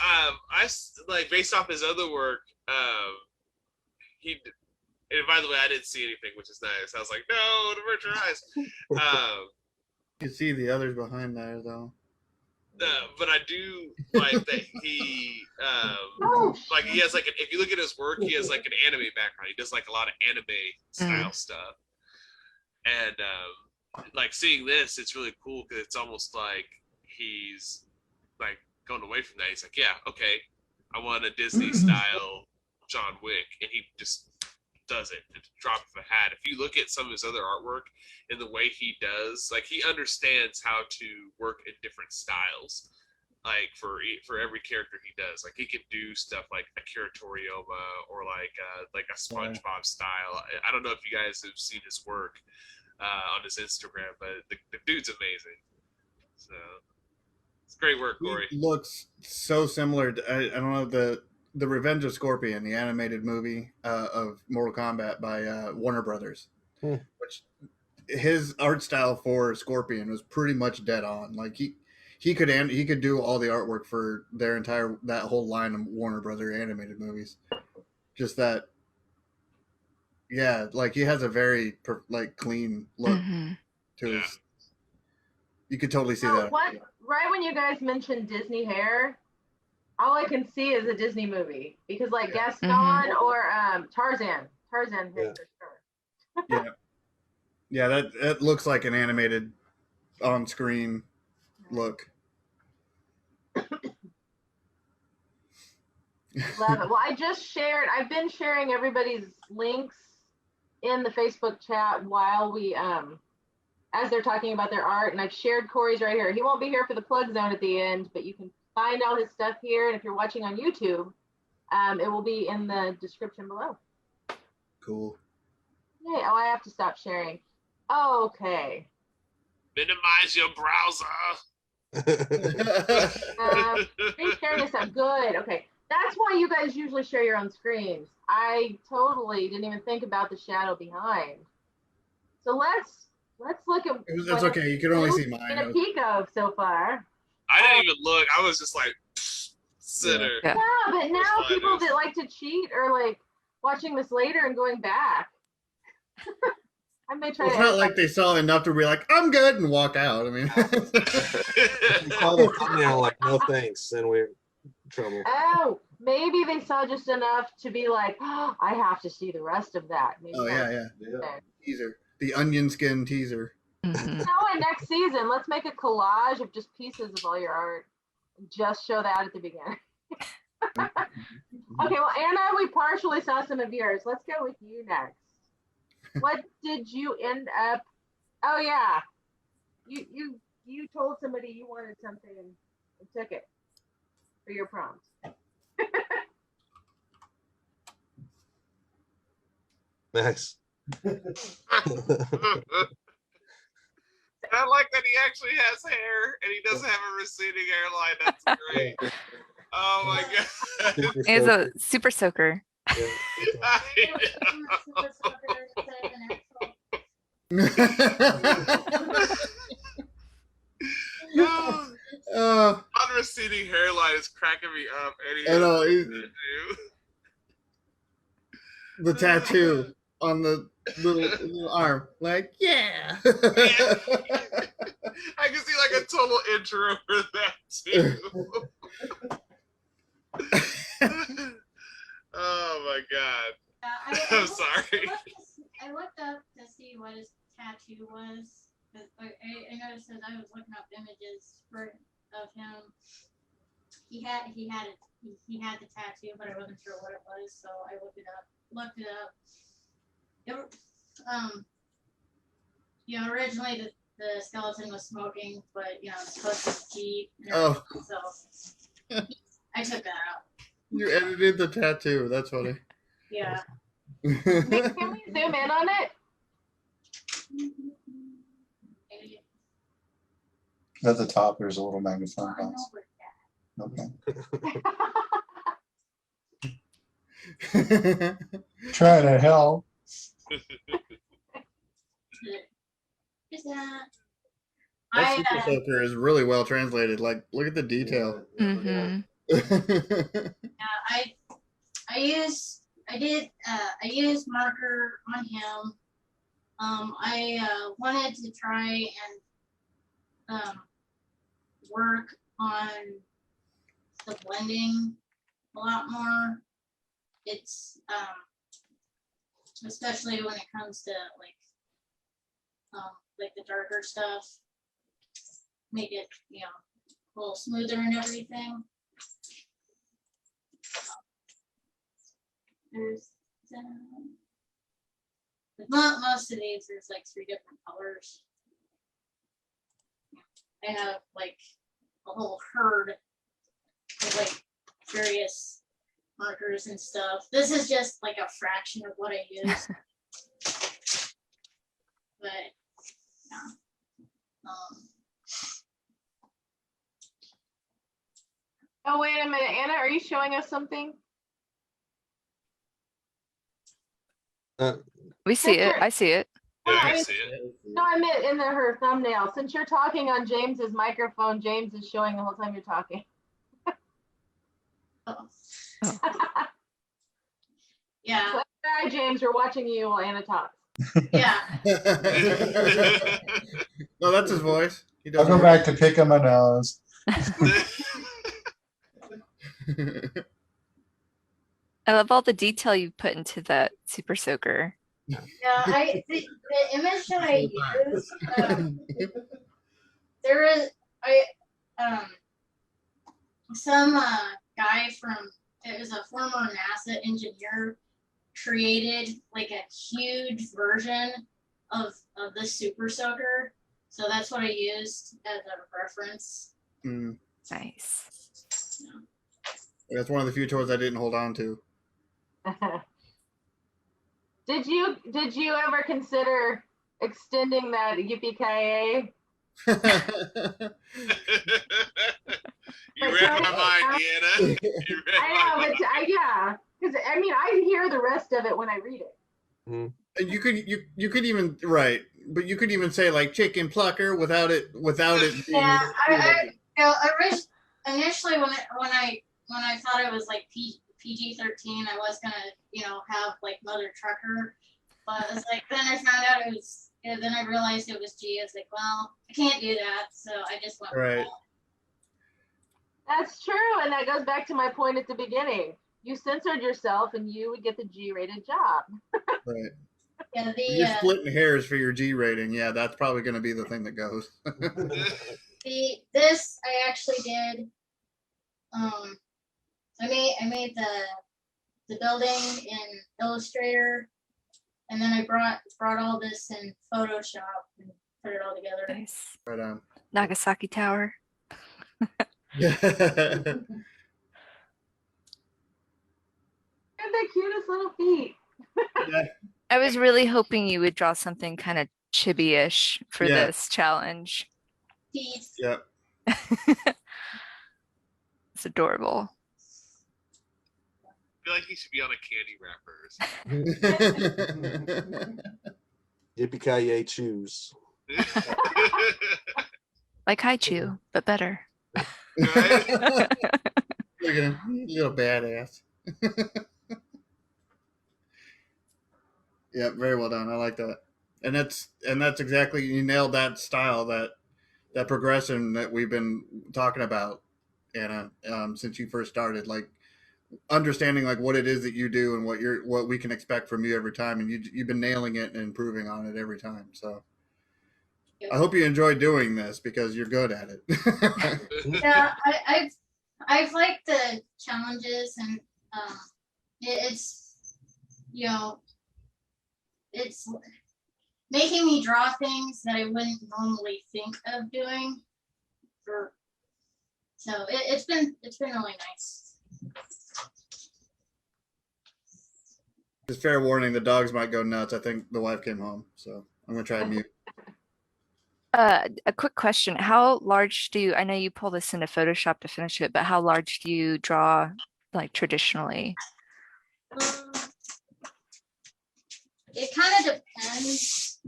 like based off his other work, he. And by the way, I didn't see anything, which is nice. I was like, no, to avert your eyes. you can see the others behind there though. But I do like that he, like he has like if you look at his work, he has like an anime background. He does like a lot of anime style stuff, and like seeing this, it's really cool because it's almost like he's like going away from that. He's like, yeah, okay, I want a Disney style John Wick, and he just does it at the drop of a hat. If you look at some of his other artwork and the way he does, like he understands how to work in different styles. Like for every character he does, like he can do stuff like a 𝗓𝗄𝗏 or like a SpongeBob style. I don't know if you guys have seen his work on his Instagram, but the dude's amazing. So it's great work, Cory. He looks so similar to, I don't know, the Revenge of Scorpion, the animated movie of Mortal Kombat by Warner Brothers, which his art style for Scorpion was pretty much dead on. Like he could do all the artwork for that whole line of Warner Brother animated movies. Just that, yeah, like he has a very like clean look to his. You could totally see that. What? Right when you guys mentioned Disney hair, all I can see is a Disney movie because like Gaston or Tarzan hair for sure. Yeah, that looks like an animated on-screen look. Love it. Well, I've been sharing everybody's links in the Facebook chat while we as they're talking about their art, and I've shared Cory's right here. He won't be here for the plug zone at the end, but you can find all his stuff here, and if you're watching on YouTube, it will be in the description below. Cool. Yay. Oh, I have to stop sharing. Okay. Minimize your browser. Screen sharing is not good. Okay. That's why you guys usually share your own screens. I totally didn't even think about the shadow behind. So let's look at That's okay. You can only see been a mine. peek of so far. I didn't even look. I was just like, center. Yeah. Yeah, but now That's fine, people dude. that like to cheat are like watching this later and going back. I may try Well, it's to not like they saw enough to be like, I'm good, and walk out. I mean, We saw the thumbnail like, no thanks, then we're in trouble. Oh, maybe they saw just enough to be like, oh, I have to see the rest of that. Maybe oh yeah. Teaser, the onion skin teaser. You know what, next season, let's make a collage of just pieces of all your art and just show that at the beginning. Okay, well, Anna, we partially saw some of yours. Let's go with you next. What did you end up? Oh yeah, you told somebody you wanted something and took it for your prompt. Nice. I like that he actually has hair and he doesn't have a receding hairline. That's great. Oh my god. He's a super soaker. Unreceding hairline is cracking me up. I know. The tattoo on the little arm, like yeah. I can see like a total intro for that too. Oh my god. I'm sorry. I looked up to see what his tattoo was. I noticed as I was looking up images of him. He had the tattoo, but I wasn't sure what it was, so I looked it up. Originally the skeleton was smoking, but it's supposed to be Oh. So I took that out. You edited the tattoo. That's funny. Yeah. Can we zoom in on it? At the top, there's a little magnifying glass. Okay. Trying to help. That super soaker is really well translated. Like, look at the detail. Mm-hmm. I used marker on him. I wanted to try and work on the blending a lot more. It's especially when it comes to like the darker stuff, make it a little smoother and everything. There's most of these, there's like 3 different colors. I have like a whole herd of like various markers and stuff. This is just like a fraction of what I use. But yeah. Oh, wait a minute, Anna, are you showing us something? We see it. I see it. Yeah, I see it. No, I meant in her thumbnail. Since you're talking on James's microphone, James is showing the whole time you're talking. Oh. Yeah. So, hi, James. We're watching you while Anna talks. Yeah. No, that's his voice. I'll go back to picking my nose. I love all the detail you put into that super soaker. Yeah, the image that I use, there is some guy it was a former NASA engineer, created like a huge version of the super soaker, so that's what I used as a reference. Mm. Nice. Yeah. That's one of the few toys I didn't hold on to. Did you ever consider extending that 𝗖𝗵𝘂𝗍𝗂? You read my mind, Deanna. I know, but yeah, because I mean, I hear the rest of it when I read it. And you could even but you could even say like chicken plucker without it being. Yeah, initially when I thought it was like PG-13, I was gonna have like Mother Trucker, but it's like then I found out it was. Then I realized it was G. I was like, well, I can't do that, so I just went with that. That's true, and that goes back to my point at the beginning. You censored yourself, and you would get the G-rated job. Right. Yeah, You're splitting hairs for your G rating. Yeah, that's probably going to be the thing that goes. This I actually did. I made the building in Illustrator, and then I brought all this in Photoshop and put it all together. Nice. Right on. Nagasaki Tower. Yeah. And the cutest little feet. Yeah. I was really hoping you would draw something kind of chibi-ish for Yeah. this challenge. Teeth. Yep. It's adorable. I feel like he should be on a candy wrapper or something. Yippee-ki-yay, choose. Like Haichu, but better. Right? Look at him, little badass. Yeah, very well done. I like that. And that's exactly, you nailed that style, that progression that we've been talking about, Anna, since you first started, like understanding like what it is that you do and what we can expect from you every time, and you've been nailing it and improving on it every time. So I hope you enjoy doing this because you're good at it. Yeah, I've liked the challenges, and it's it's making me draw things that I wouldn't normally think of doing. So it's been really nice. Just fair warning, the dogs might go nuts. I think the wife came home, so I'm gonna try and mute. A quick question. How large I know you pull this into Photoshop to finish it, but how large do you draw, like traditionally? It kind of depends.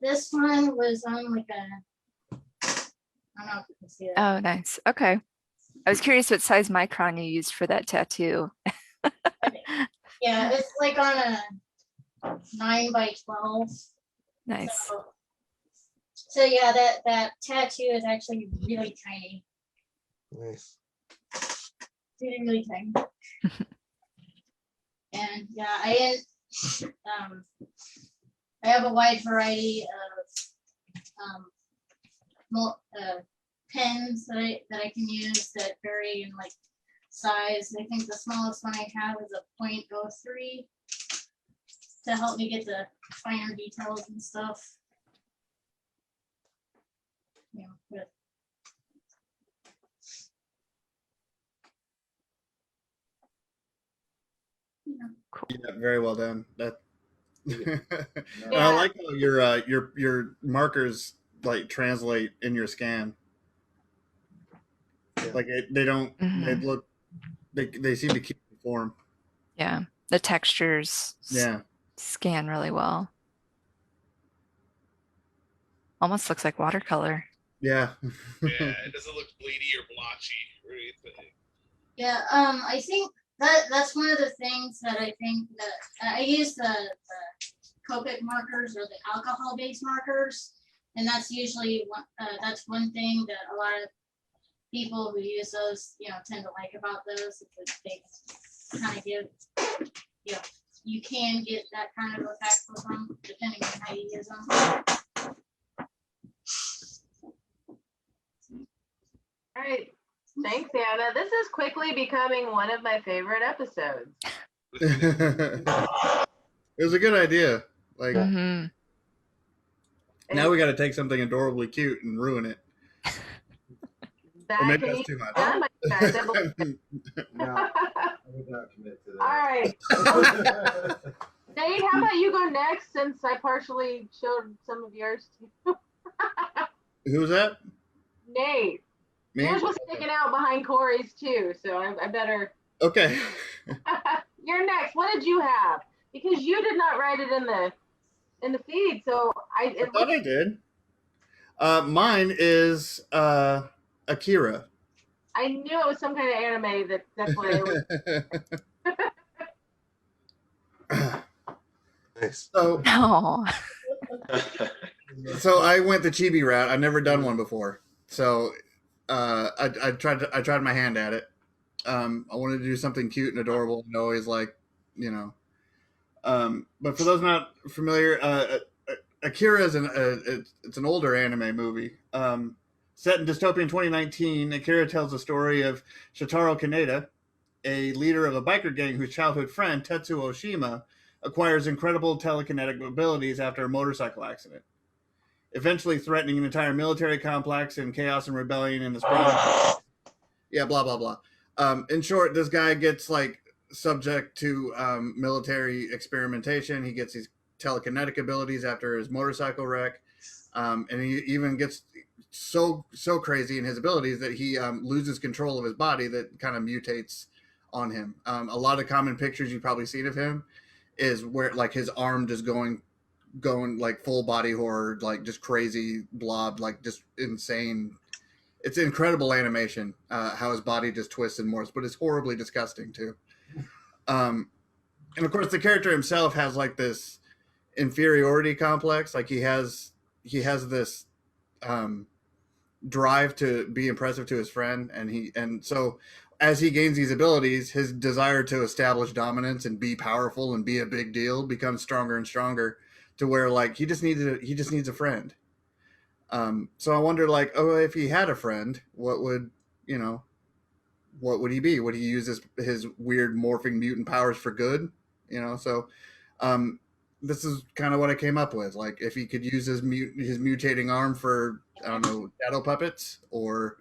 This one was on like I don't know if you can see that. Oh, nice. Okay. I was curious what size micron you used for that tattoo. Yeah, it's like on a 9x12. Nice. So yeah, that tattoo is actually really tiny. Nice. Really, really tiny. And yeah, I have a wide variety of pens that I can use that vary in like size. I think the smallest one I have is a .03 to help me get the finer details and stuff. Yeah, but Cool. Yeah, very well done. That. And Yeah. I like how your markers like translate in your scan. Yeah. Like they don't. They Mhm. look. They seem to keep the form. Yeah. The textures Yeah. scan really well. Almost looks like watercolor. Yeah. Yeah, it doesn't look bleedy or blotchy or anything. yeah, I think that's one of the things that I think that I use the Copic markers or the alcohol-based markers, and that's usually that's one thing that a lot of people who use those, tend to like about those. They kind of give, you can get that kind of effect with them depending on how you use them. All right. Thanks, Anna. This is quickly becoming one of my favorite episodes. It was a good idea. Like Mm-hmm. now we got to take something adorably cute and ruin it. That Or maybe can that's be too much. done by you guys, I believe. No, I would not commit to All right. that. Nate, how about you go next since I partially showed some of yours too? Who was that? Nate. Me? Yours was sticking out behind Corey's too, so I better. Okay. You're next. What did you have? Because you did not write it in the feed, so I thought I did. Mine is Akira. I knew it was some kind of anime. That's why it was. Nice. So Oh. I went the chibi route. I've never done one before, so I tried my hand at it. I wanted to do something cute and adorable, and always like, But for those not familiar, Akira is it's an older anime movie. Set in dystopian 2019, Akira tells the story of Shotaro Kaneda, a leader of a biker gang whose childhood friend, Tetsuo Oshima, acquires incredible telekinetic abilities after a motorcycle accident, eventually threatening an entire military complex and chaos and rebellion in the spring. Yeah, blah, blah, blah. In short, this guy gets like subject to military experimentation. He gets these telekinetic abilities after his motorcycle wreck, and he even gets so crazy in his abilities that he loses control of his body that kind of mutates on him. A lot of common pictures you've probably seen of him is where like his arm just going like full body horror, like just crazy blob, like just insane. It's incredible animation, how his body just twists and morphs, but it's horribly disgusting too. And of course the character himself has like this inferiority complex. Like he has this drive to be impressive to his friend, and so as he gains these abilities, his desire to establish dominance and be powerful and be a big deal becomes stronger and stronger, to where like he just needs a friend. So I wonder, like, if he had a friend, what would he be? Would he use his weird morphing mutant powers for good? So this is kind of what I came up with. Like, if he could use his mutating arm for, I don't know, shadow puppets or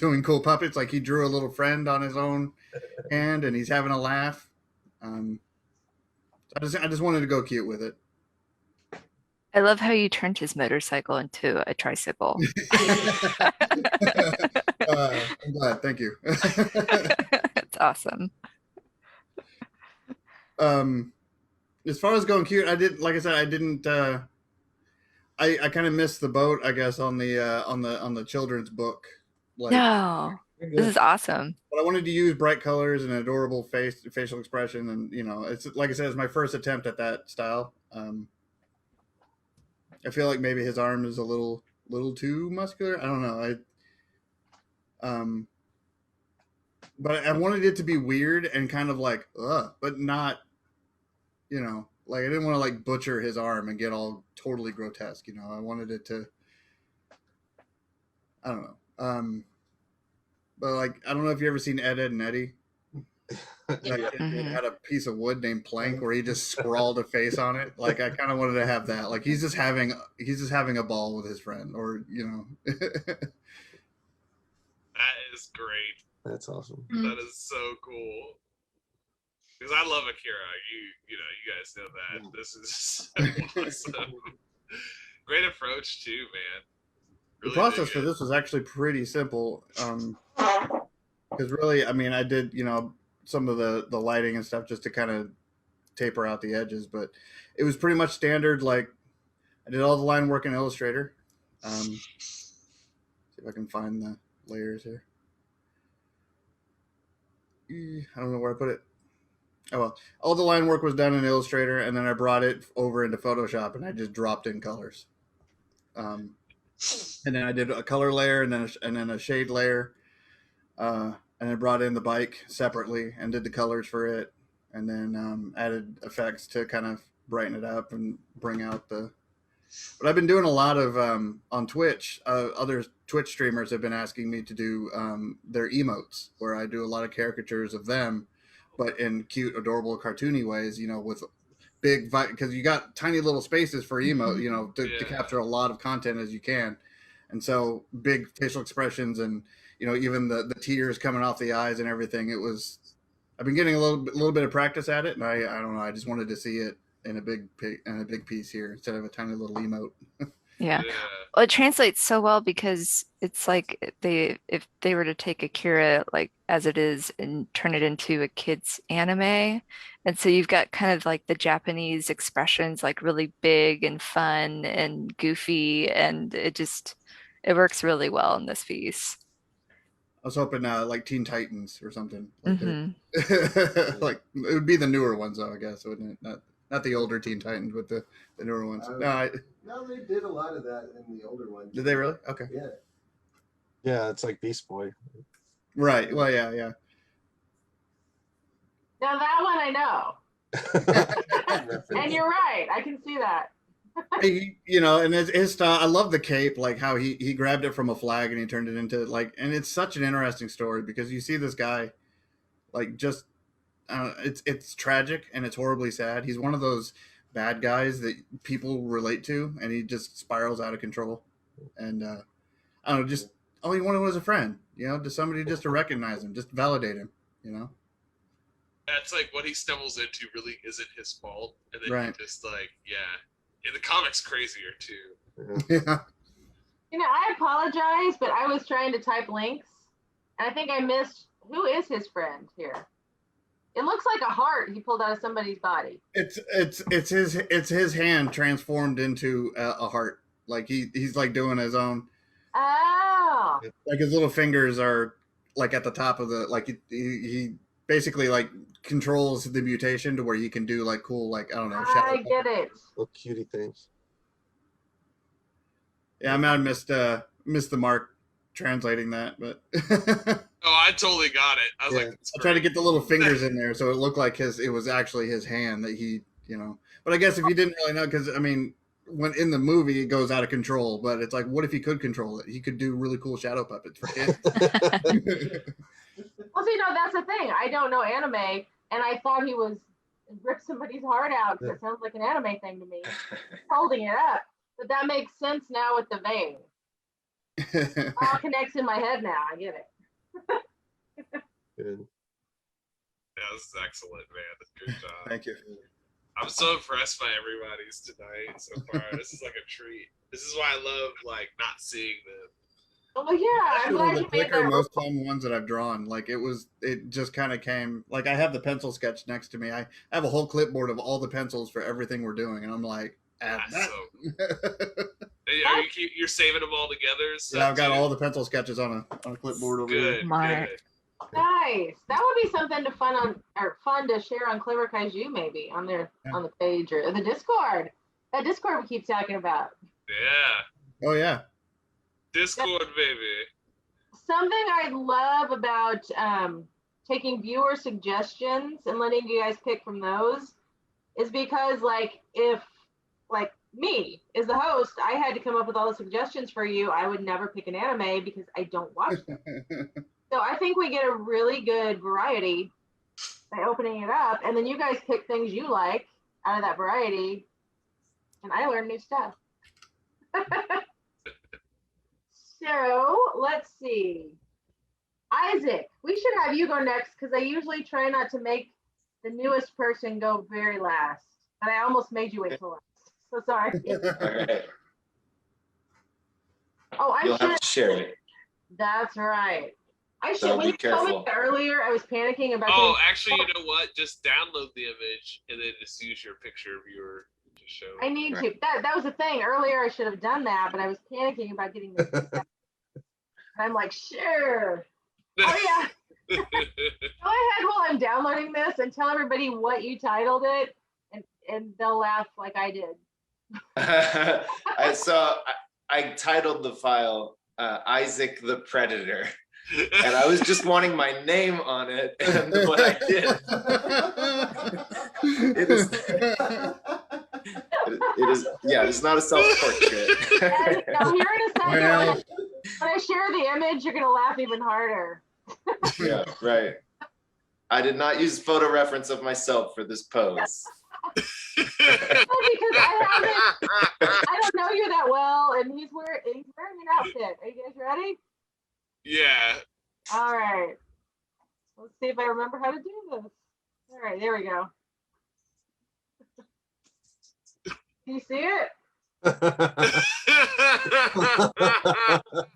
doing cool puppets. Like he drew a little friend on his own hand and he's having a laugh. I just wanted to go cute with it. I love how you turned his motorcycle into a tricycle. I'm glad. Thank you. It's awesome. As far as going cute, I didn't. I kind of missed the boat, I guess, on the children's book. Like, no, this is awesome. But I wanted to use bright colors and adorable facial expression, and it's like I said, it's my first attempt at that style. I feel like maybe his arm is a little too muscular. I don't know. But I wanted it to be weird and kind of like, but not, like I didn't want to like butcher his arm and get all totally grotesque. I wanted it to, I don't know. But like, I don't know if you ever seen Ed, Edd and Eddy. Like, it had a piece of wood named Plank where he just scrawled a face on it. Like I kind of wanted to have that. Like he's just having a ball with his friend, or That is great. That's awesome. That is so cool. Because I love Akira. You guys know that. This is so awesome. Great approach too, man. Really the process for this was actually pretty simple. Because really, I mean, I did, some of the lighting and stuff just to kind of taper out the edges, but it was pretty much standard. Like I did all the line work in Illustrator. See if I can find the layers here. I don't know where I put it. Oh well, all the line work was done in Illustrator, and then I brought it over into Photoshop, and I just dropped in colors. And then I did a color layer, and then a shade layer. And I brought in the bike separately and did the colors for it, and then added effects to kind of brighten it up and bring out the. But I've been doing a lot of on Twitch. Other Twitch streamers have been asking me to do their emotes, where I do a lot of caricatures of them, but in cute, adorable, cartoony ways. With big, because you got tiny little spaces for emote. To capture a lot of content as you can, and so big facial expressions and. Even the tears coming off the eyes and everything. I've been getting a little bit of practice at it, and I don't know. I just wanted to see it in a big piece here instead of a tiny little emote. Yeah. Well, it translates so well because it's like if they were to take Akira like as it is and turn it into a kid's anime, and so you've got kind of like the Japanese expressions, like really big and fun and goofy, and it works really well in this piece. I was hoping like Teen Titans or something. Like, like it would be the newer ones, though, I guess, wouldn't it? Not the older Teen Titans, but the newer ones. No, they did a lot of that in the older ones. Did they really? Okay. Yeah. Yeah, it's like Beast Boy. Right. Well, yeah. Now that one I know. And you're right. I can see that. And his style, I love the cape, like how he grabbed it from a flag and he turned it into like, and it's such an interesting story because you see this guy like just it's tragic and it's horribly sad. He's one of those bad guys that people relate to, and he just spirals out of control. And I don't know, just all he wanted was a friend, just somebody just to recognize him, just validate him. That's like what he stumbles into really isn't his fault, and then Right. he just like, yeah. In the comics, crazier too. Yeah. You know, I apologize, but I was trying to type links, and I think I missed who is his friend here. It looks like a heart he pulled out of somebody's body. It's his hand transformed into a heart. Like he's like doing his own. Oh. Like his little fingers are like at the top of the like he basically like controls the mutation to where he can do like cool like I don't know. I get it. Little cutie things. Yeah, I might have missed the mark translating that, but Oh, I totally got it. I was like, I tried to get the little fingers in there so it looked like it was actually his hand that he, you know. But I guess if you didn't really know, because I mean, when in the movie it goes out of control, but it's like, what if he could control it? He could do really cool shadow puppets for kids. Well, see, no, that's the thing. I don't know anime, and I thought he was ripped somebody's heart out because it sounds like an anime thing to me, holding it up. But that makes sense now with the vein. All connects in my head now. I get it. Good. yeah, this is excellent, man. Good job. Thank you. I'm so impressed by everybody's tonight so far. This is like a treat. This is why I love like not seeing them. Oh yeah, I'm glad The you made quicker, that. most fun ones that I've drawn. Like it just kind of came. Like I have the pencil sketch next to me. I have a whole clipboard of all the pencils for everything we're doing, and I'm like, add that. You're saving them all together? So Yeah, I've got all the pencil sketches on a clipboard over good. here. Smart. Good. Nice. That would be something fun to share on 𝗏𝗏𝗏 maybe on the page or the Discord. That Discord we keep talking about. Yeah. Oh yeah. Discord, baby. Something I love about taking viewer suggestions and letting you guys pick from those is because like if like me as the host, I had to come up with all the suggestions for you. I would never pick an anime because I don't watch them. So I think we get a really good variety by opening it up, and then you guys pick things you like out of that variety, and I learn new stuff. So let's see. Isaac, we should have you go next because I usually try not to make the newest person go very last, but I almost made you wait till last. So sorry. All right. Oh, I You'll should. have to share it. That's right. I should. So When be you told me careful. earlier, I was panicking about. Oh, getting- actually, you know what? Just download the image and then just use your picture viewer to show. I need to. That was the thing. Earlier, I should have done that, but I was panicking about getting this. I'm like, sure. Oh yeah. Go ahead while I'm downloading this and tell everybody what you titled it, and they'll laugh like I did. I titled the file Isaac the Predator, and I was just wanting my name on it, and what I did, it's not a self-portrait. And now here in a second, Well. when I share the image, you're gonna laugh even harder. Yeah, right. I did not use photo reference of myself for this pose. Because I don't know you that well, and he's wearing an outfit. Are you guys ready? Yeah. All right. Let's see if I remember how to do this. All right, there we go. Do you see it?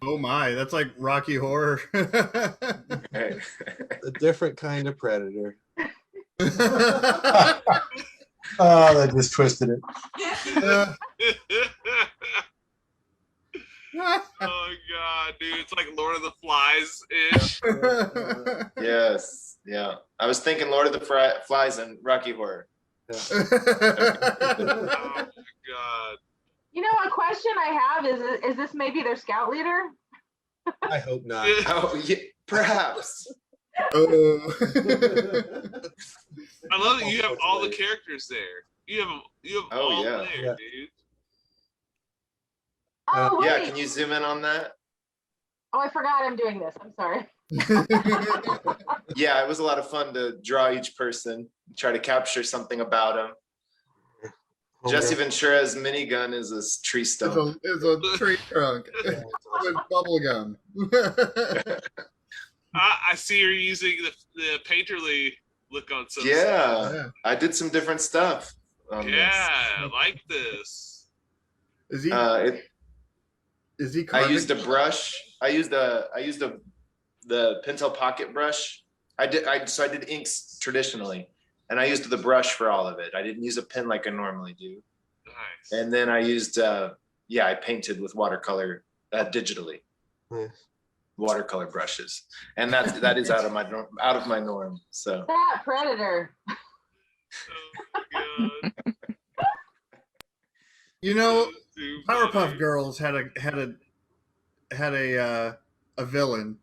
Oh my, that's like Rocky Horror. Right. A different kind of predator. Oh, that just twisted it. Oh god, dude, it's like Lord of the Flies ish. Yes, yeah. I was thinking Lord of the Flies and Rocky Horror. Oh my god. You know, a question I have is this maybe their scout leader? I hope not. Oh, yeah, perhaps. Oh. I love that you have all the characters there. You have Oh, all yeah. there, Yeah. dude. Oh, wait. Yeah, can you zoom in on that? Oh, I forgot I'm doing this. I'm sorry. Yeah, it was a lot of fun to draw each person, try to capture something about them. Jessie Ventura's minigun is a tree stump. It's a tree trunk with bubble gum. I see you're using the painterly look on some. Yeah, I did some different stuff. On Yeah, I like this. Is he? Is he? I used a brush. I used the Pentel pocket brush. I did inks traditionally, and I used the brush for all of it. I didn't use a pen like I normally do. Nice. And then I used I painted with watercolor digitally. Nice. Watercolor brushes, and that is out of my norm. So That Predator. Oh my God. You know, Too Powerpuff funny. Girls had a villain.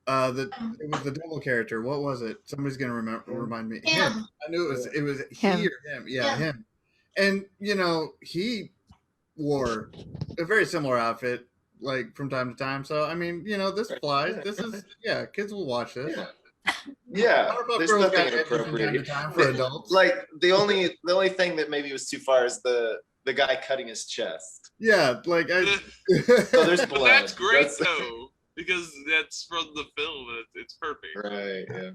It was the devil character. What was it? Somebody's gonna remind me. Him. I knew it was Him. he or him. Yeah, him. And you know, he wore a very similar outfit like from time to time. So I mean, you know, this flies. This is kids will watch this. yeah, Powerpuff there's Girls nothing got it from time to inappropriate. time for adults. Like the only thing that maybe was too far is the guy cutting his chest. Yeah, like I. So there's But blood. that's great though, because that's from the film. And it's perfect. Right.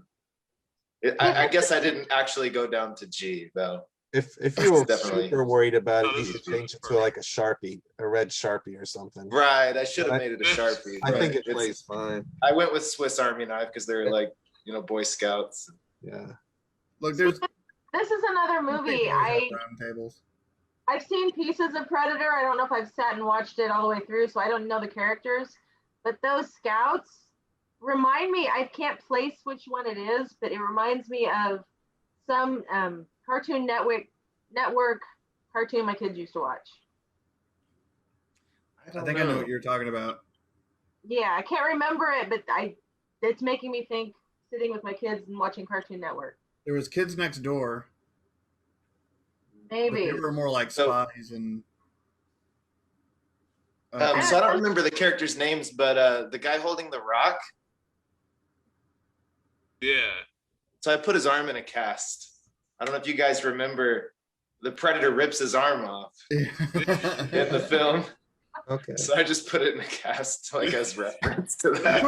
Yeah. I guess I didn't actually go down to G though. If you were Definitely. super worried about it, Oh, you this could is really change it to like a Sharpie, a red Sharpie or something. Right. I should have I- made it a Sharpie. I think but it plays fine. I went with Swiss Army knife because they're like, Boy Scouts. Yeah. Look, there's This is another movie. round tables. I've seen pieces of Predator. I don't know if I've sat and watched it all the way through, so I don't know the characters. But those scouts remind me, I can't place which one it is, but it reminds me of some Cartoon Network cartoon my kids used to watch. I think I know what you're talking about. Yeah, I can't remember it, but it's making me think sitting with my kids and watching Cartoon Network. There was Kids Next Door. But Maybe. they were more like spies and. So I don't remember the characters' names, but the guy holding the rock. Yeah. So I put his arm in a cast. I don't know if you guys remember, the Predator rips his arm off in the film. Okay. So I just put it in a cast, like as reference to that.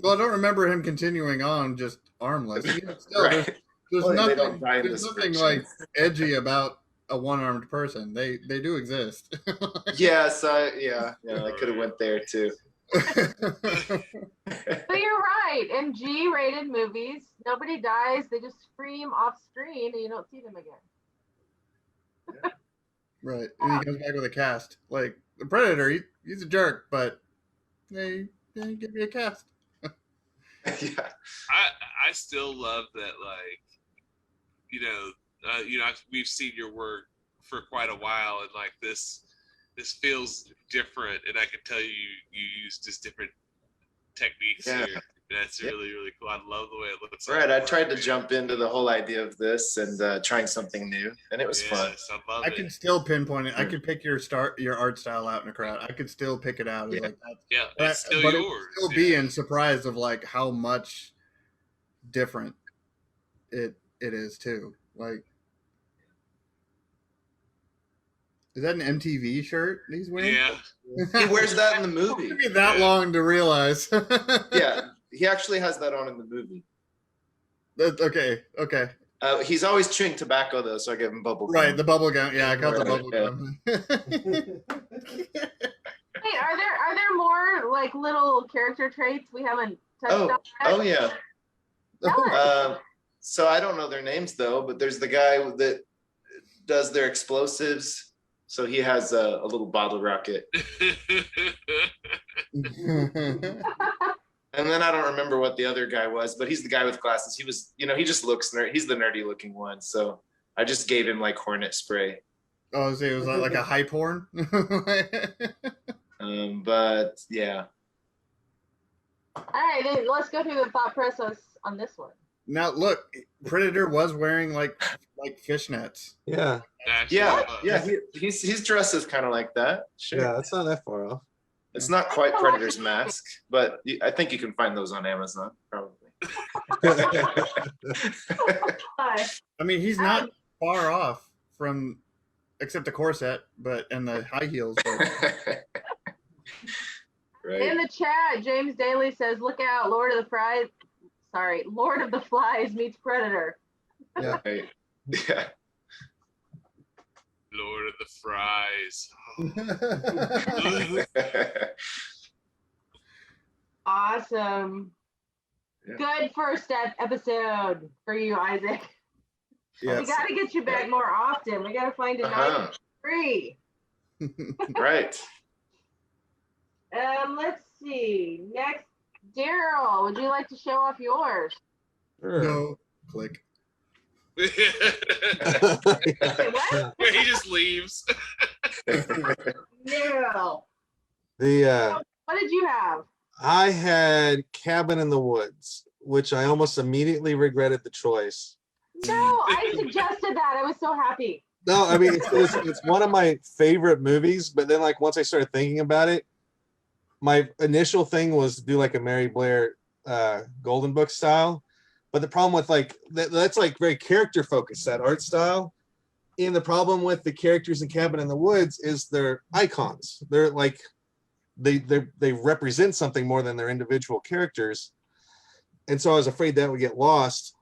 Well, I don't remember him continuing on just armless. Still, Right. there's Well, they nothing, don't die in there's this nothing version. like edgy about a one-armed person. They do exist. Yeah, so I could have went there too. But you're right. In G-rated movies, nobody dies. They just scream off screen and you don't see them again. Right. And he comes back with a cast. Like the Predator, he's a jerk, but they give me a cast. Yeah. I still love that, like, we've seen your work for quite a while, and like this feels different, and I can tell you use just different techniques Yeah. here. That's really, really cool. I love the way it looks. Right. I tried to jump into the whole idea of this and trying something new, and it was fun. Yes, I love I it. can still pinpoint it. I could pick your art style out in a crowd. I could still pick it out. It's like that. Yeah, But it's still it yours. would still yeah. being surprised of like how much different it is too. Like, is that an MTV shirt he's wearing? Yeah. He wears that in the It movie. took me that long to realize. Yeah, he actually has that on in the movie. Okay. He's always chewing tobacco though, so I give him bubble gum. Right, the bubble gum. Yeah, I got the Right, bubble yeah. gum. Hey, are there more like little character traits we haven't touched on yet? Oh yeah. Tell us. So I don't know their names though, but there's the guy that does their explosives. So he has a little bottle rocket. And then I don't remember what the other guy was, but he's the guy with glasses. He was, he just looks nerd. He's the nerdy looking one. So I just gave him like hornet spray. Oh, so it was like a hype horn? But yeah. All right, then let's go through the thought process on this one. Now look, Predator was wearing like fishnets. Yeah. Actually, Yeah. He's dressed as kind of like that. Sure. Yeah, that's not that far off. It's not quite Predator's mask, but I think you can find those on Amazon, probably. Hi. I mean, he's not far off from, except the corset, and the high heels. But Right. In the chat, James Daly says, "Look out, Lord of the Flies meets Predator." Yeah. Right. Yeah. Lord of the Fries. Awesome. Yeah. Good first episode for you, Isaac. Yes. We got to get you back more often. We got to find a night free. Right. Let's see. Next, Daryl, would you like to show off yours? Sure. No. Click. Wait, what? He just leaves. No. What did you have? I had Cabin in the Woods, which I almost immediately regretted the choice. No, I suggested that. I was so happy. No, I mean it's one of my favorite movies, but then like once I started thinking about it, my initial thing was to do like a Mary Blair Golden Book style. But the problem with like that's like very character focused, that art style. And the problem with the characters in Cabin in the Woods is they're icons. They're like they represent something more than their individual characters. And so I was afraid that would get lost.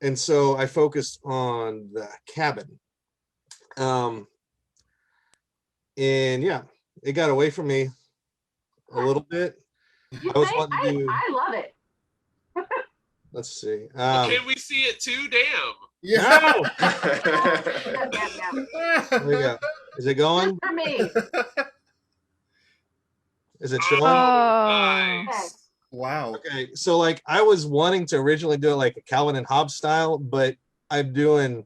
And so I focused on the cabin. And yeah, it got away from me a little bit. I love it. Let's see. Can we see it too? Damn. Yeah. There we go. Is it going? Just for me. Is it showing? Nice. Wow. Okay, so like I was wanting to originally do it like a Calvin and Hobbes style, but I was doing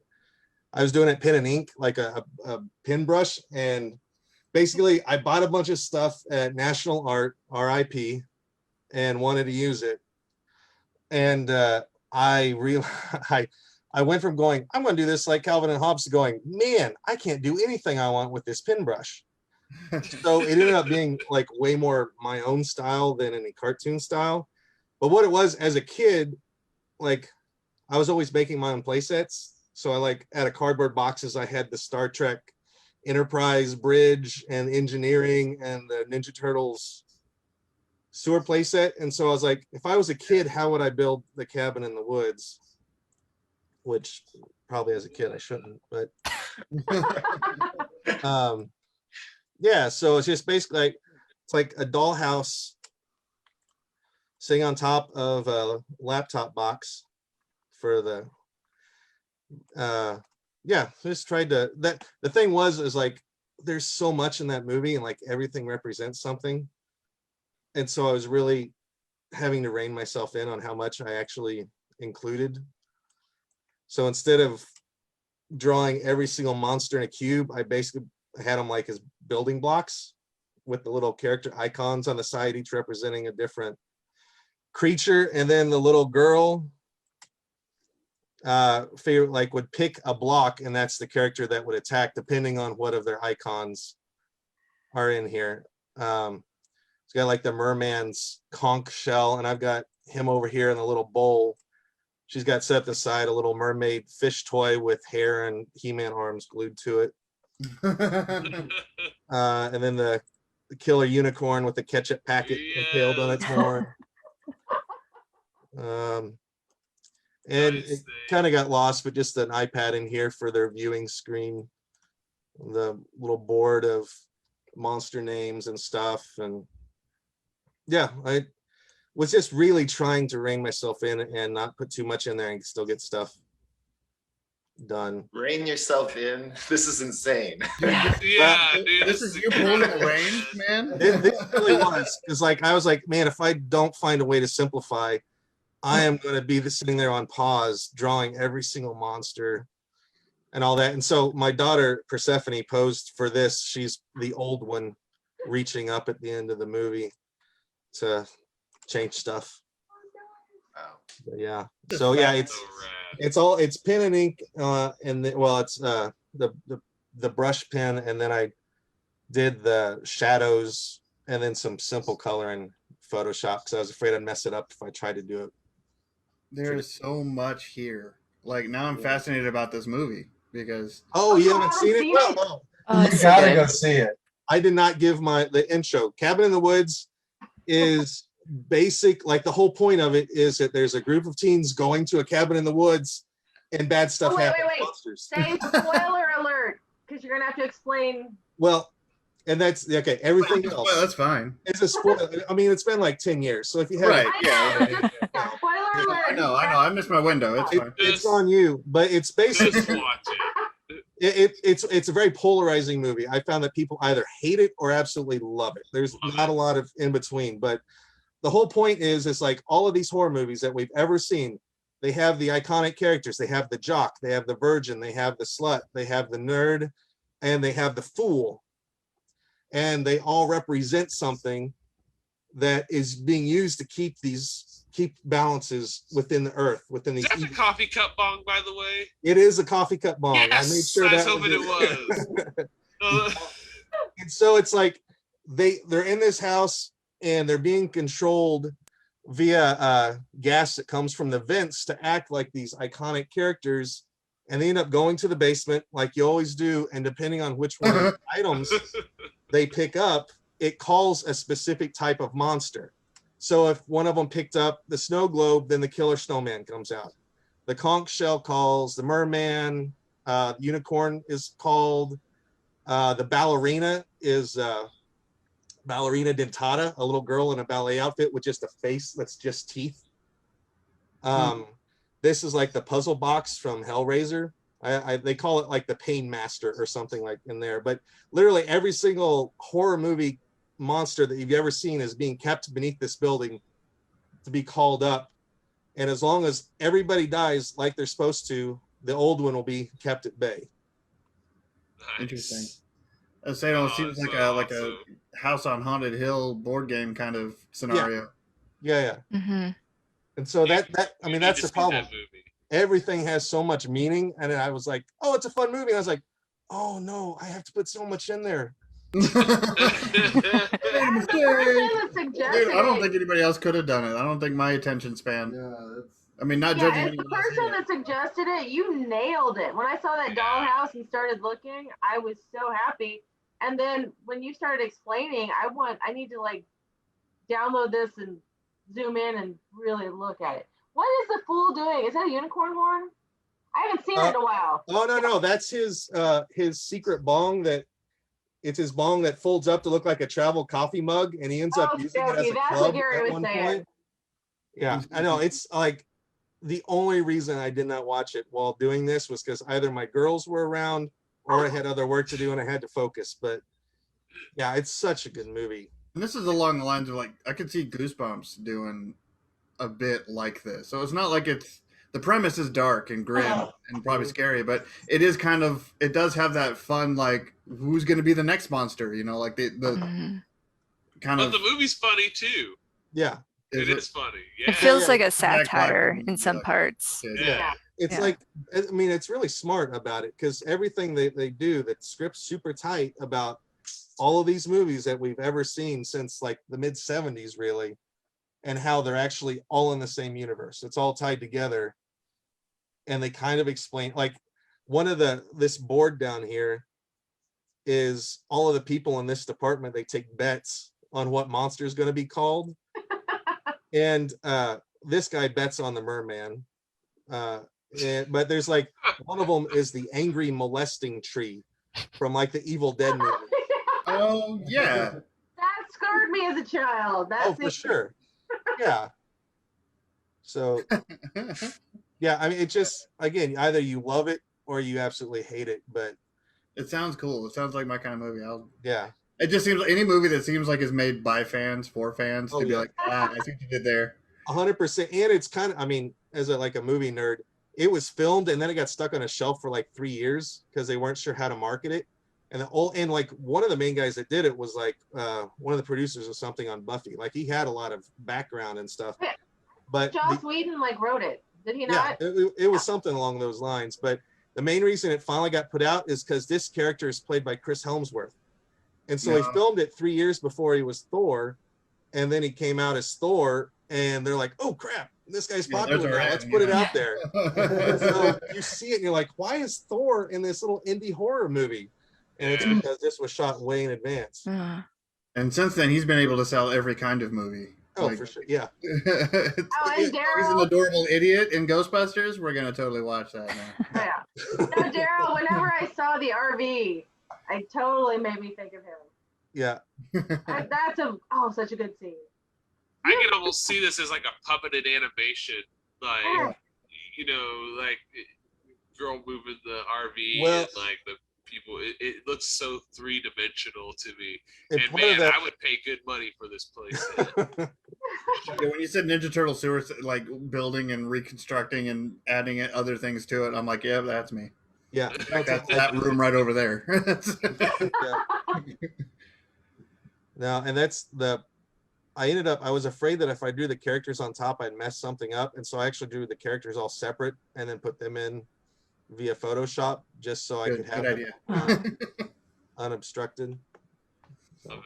it pen and ink, like a pen brush, and basically I bought a bunch of stuff at National Art, RIP, and wanted to use it. And I went from going, I'm going to do this like Calvin and Hobbes, to going, man, I can't do anything I want with this pen brush. So it ended up being like way more my own style than any cartoon style. But what it was as a kid, like I was always making my own play sets. So I like out of cardboard boxes, I had the Star Trek Enterprise bridge and engineering and the Ninja Turtles sewer play set. And so I was like, if I was a kid, how would I build the Cabin in the Woods? Which probably as a kid I shouldn't, but yeah, so it's just basically like it's like a dollhouse sitting on top of a laptop box for the yeah, just tried to that the thing is like there's so much in that movie and like everything represents something. And so I was really having to rein myself in on how much I actually included. So instead of drawing every single monster in a cube, I basically had them like as building blocks with the little character icons on the side, each representing a different creature. And then the little girl like would pick a block, and that's the character that would attack depending on what of their icons are in here. It's got like the merman's conch shell, and I've got him over here in the little bowl. She's got set aside a little mermaid fish toy with hair and He-Man arms glued to it. And then the killer unicorn with the ketchup packet impaled on its horn. And Nice it kind of got lost, but just an iPad in here for their viewing screen. The little board of monster names and stuff. And yeah, I was just really trying to rein myself in and not put too much in there and still get stuff done. Rein yourself in. This is insane. Yeah, dude. This is you pulling the reins, man. This really was, because like I was like, man, if I don't find a way to simplify, I am going to be sitting there on pause, drawing every single monster and all that. And so my daughter Persephone posed for this. She's the old one, reaching up at the end of the movie to change stuff. Wow. But yeah. So yeah, it's pen and ink, and it's the brush pen, and then I did the shadows and then some simple color in Photoshop because I was afraid I'd mess it up if I tried to do it. There's so much here. Like now I'm fascinated about this movie because you haven't seen it? Well, Oh, You it's gotta good. go see it. I did not give the intro. Cabin in the Woods is basic. Like the whole point of it is that there's a group of teens going to a cabin in the woods, and bad stuff happens. Wait. Monsters. Say spoiler alert, because you're gonna have to explain. Well, and that's okay. Everything else. Well, that's fine. It's a spoiler. I mean, it's been like 10 years. So if you have Right. Spoiler alert. I know. I missed my window. It's fine. it's on you, but it's basically Just watch it. it's a very polarizing movie. I found that people either hate it or absolutely love it. There's not a lot of in between, but the whole point is like all of these horror movies that we've ever seen, they have the iconic characters. They have the jock, they have the virgin, they have the slut, they have the nerd, and they have the fool. And they all represent something that is being used to keep balances within the earth, within these. Is that the coffee cup bong, by the way? It is a coffee cup bong. Yes, I made sure I was that hoping it was. And so it's like they're in this house and they're being controlled via gas that comes from the vents to act like these iconic characters, and they end up going to the basement like you always do, and depending on which one of the items they pick up, it calls a specific type of monster. So if one of them picked up the snow globe, then the killer snowman comes out. The conch shell calls the merman, unicorn is called, the ballerina is ballerina dentata, a little girl in a ballet outfit with just a face that's just teeth. This is like the puzzle box from Hellraiser. They call it like the pain master or something like in there, but literally every single horror movie monster that you've ever seen is being kept beneath this building to be called up. And as long as everybody dies like they're supposed to, the old one will be kept at bay. Nice. Interesting. I say it seems like a House on Haunted Hill board game kind of scenario. Yeah. Mm-hmm. And so that's the problem. That movie. Everything has so much meaning, and then I was like, oh, it's a fun movie. And I was like, oh no, I have to put so much in there. Dude, I don't think anybody else could have done it. I don't think my attention span. Yeah, that's. I mean, not judging As the anyone else person either. that suggested it, you nailed it. When I saw that dollhouse and started looking, I was so happy. And then when you started explaining, I need to like download this and zoom in and really look at it. What is the fool doing? Is that a unicorn horn? I haven't seen it in a while. Oh no, that's his secret bong it's his bong that folds up to look like a travel coffee mug, and he ends up using it as a that's club what Gary at was one saying. point. Yeah, I know. It's like the only reason I did not watch it while doing this was because either my girls were around or I had other work to do and I had to focus. But yeah, it's such a good movie. And this is along the lines of like, I could see Goosebumps doing a bit like this. So it's not like the premise is dark and grim and probably scary, but it is kind of, it does have that fun, like, who's going to be the next monster, you know, like the kind But of. the movie's funny too. Yeah. It is funny. Yeah. It feels like a Jack satire Black in some like- parts. Yeah. It's like, I mean, it's really smart about it because everything they do, the script's super tight about all of these movies that we've ever seen since like the mid 70s, really, and how they're actually all in the same universe. It's all tied together. And they kind of explain, like one of this board down here is all of the people in this department, they take bets on what monster is going to be called. And this guy bets on the merman. But there's like, one of them is the angry molesting tree from like the Evil Dead movie. Oh, yeah. That scarred me as a child. That's For sure. Yeah. So, yeah, I mean, it just, again, either you love it or you absolutely hate it. But It sounds cool. It sounds like my kind of movie. yeah. It just seems like any movie that seems like is made by fans for fans Oh, to be yeah. like, I see what you did there. 100%. And it's kind of, I mean, as a movie nerd, it was filmed and then it got stuck on a shelf for like 3 years because they weren't sure how to market it. And like one of the main guys that did it was like one of the producers or something on Buffy. Like he had a lot of background and stuff. But Joss Whedon like wrote it. Did he not? yeah, it was something along those lines. But the main reason it finally got put out is because this character is played by Chris Helmsworth. And so he filmed it 3 years before he was Thor. And then he came out as Thor. And they're like, oh, crap, this guy's popular now. Let's put it out there. And so you see it and you're like, why is Thor in this little indie horror movie? And it's because this was shot way in advance. And since then, he's been able to sell every kind of movie. Oh, for sure. Yeah. And He's Daryl. an adorable idiot in Ghostbusters. We're gonna totally watch that now. Yeah. No, Daryl. Whenever I saw the RV, it totally made me think of him. Yeah. That's such a good scene. I can almost see this as like a puppeted animation, like like girl moving the RV and like the people. It looks so three-dimensional to me, and man, I would pay good money for this place. Yeah, when you said Ninja Turtle sewers, like building and reconstructing and adding other things to it, I'm like, yeah, that's me. Yeah, that's that room right over there. No, and I was afraid that if I drew the characters on top, I'd mess something up. And so I actually drew the characters all separate and then put them in via Photoshop just so I could have them unobstructed. Love it.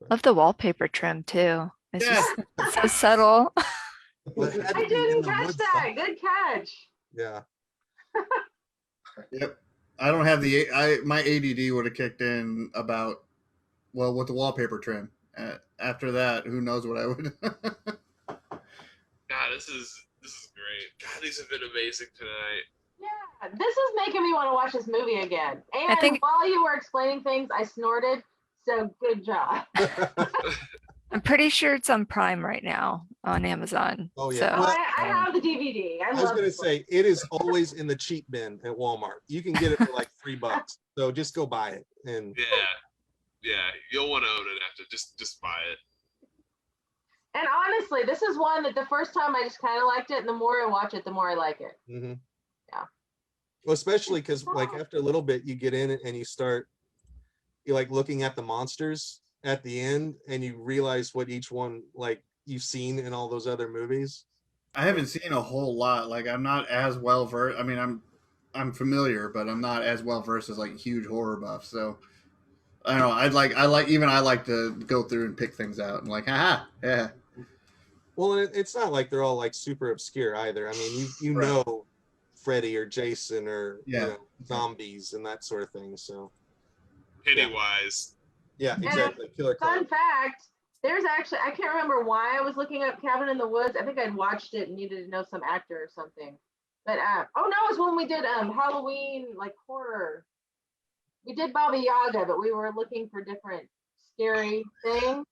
Love the wallpaper trim too. It's just so subtle. I didn't catch that. Good catch. Yeah. Yep. I don't have my ADD would have kicked in with the wallpaper trim. After that, who knows what I would. God, this is great. God, these have been amazing tonight. Yeah, this is making me want to watch this movie again. And while you were explaining things, I snorted. So good job. I'm pretty sure it's on Prime right now on Amazon. Oh yeah, so. I have the DVD. I was going to say it is always in the cheap bin at Walmart. You can get it for like $3, so just go buy it. And yeah, you'll want to own it after. Just buy it. And honestly, this is one that the first time I just kind of liked it, and the more I watch it, the more I like it. Mm-hmm. Yeah. Well, especially because like after a little bit, you get in it and you're like looking at the monsters at the end, and you realize what each one like you've seen in all those other movies. I haven't seen a whole lot. Like I'm not as well versed. I mean, I'm familiar, but I'm not as well versed as like huge horror buff. So I don't know. I like to go through and pick things out and like, haha, yeah. Well, it's not like they're all like super obscure either. I mean, you right. know Freddy or Jason or zombies and that sort of thing. So Pennywise. Yeah, exactly. Killer Fun fact, there's actually, I can't remember why I was looking up Cabin in the Woods. I think I'd watched it and needed to know some actor or something. But, oh no, it was when we did Halloween, like horror. We did Baba Yaga, but we were looking for different scary things.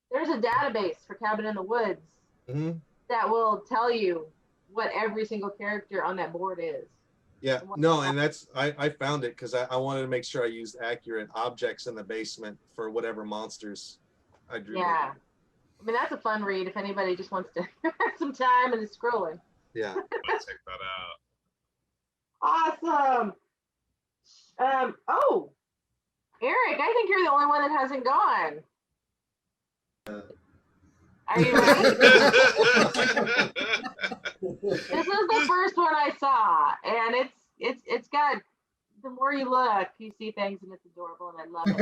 There's a database for Cabin in the Woods that will tell you what every single character on that board is. Yeah, no, and I found it because I wanted to make sure I used accurate objects in the basement for whatever monsters I drew. Yeah, I mean that's a fun read if anybody just wants to have some time and is scrolling. Yeah, I'll check that out. Awesome. Oh, Eric, I think you're the only one that hasn't gone. Are you ready? This is the first one I saw, and it's got, the more you look, you see things, and it's adorable, and I love it.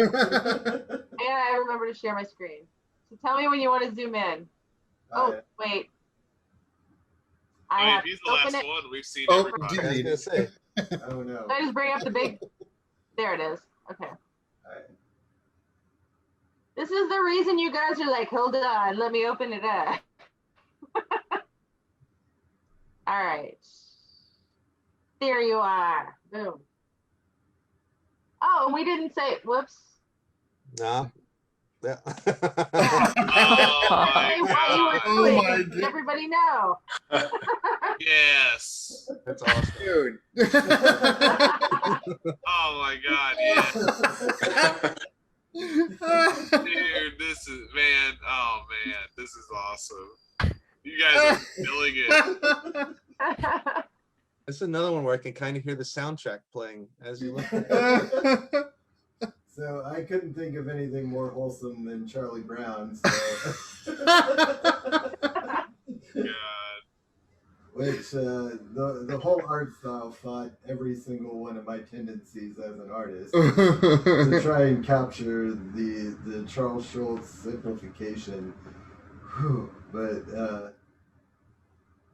And I remember to share my screen. So tell me when you want to zoom in. Oh, wait. He's the last one. We've seen everybody. I was gonna say. Oh no. Did I just bring up the big? There it is. Okay. This is the reason you guys are like, hold on, let me open it up. All right. There you are. Boom. Oh, we didn't say, whoops. No. Yeah. Oh my God. Everybody know. Yes. That's awesome. Dude. Oh my God, yes. Dude, this is, man, oh man, this is awesome. You guys are killing it. It's another one where I can kind of hear the soundtrack playing as you look. So I couldn't think of anything more wholesome than Charlie Brown. So. God. Which the whole art style fought every single one of my tendencies as an artist to try and capture the Charles Schulz simplification. But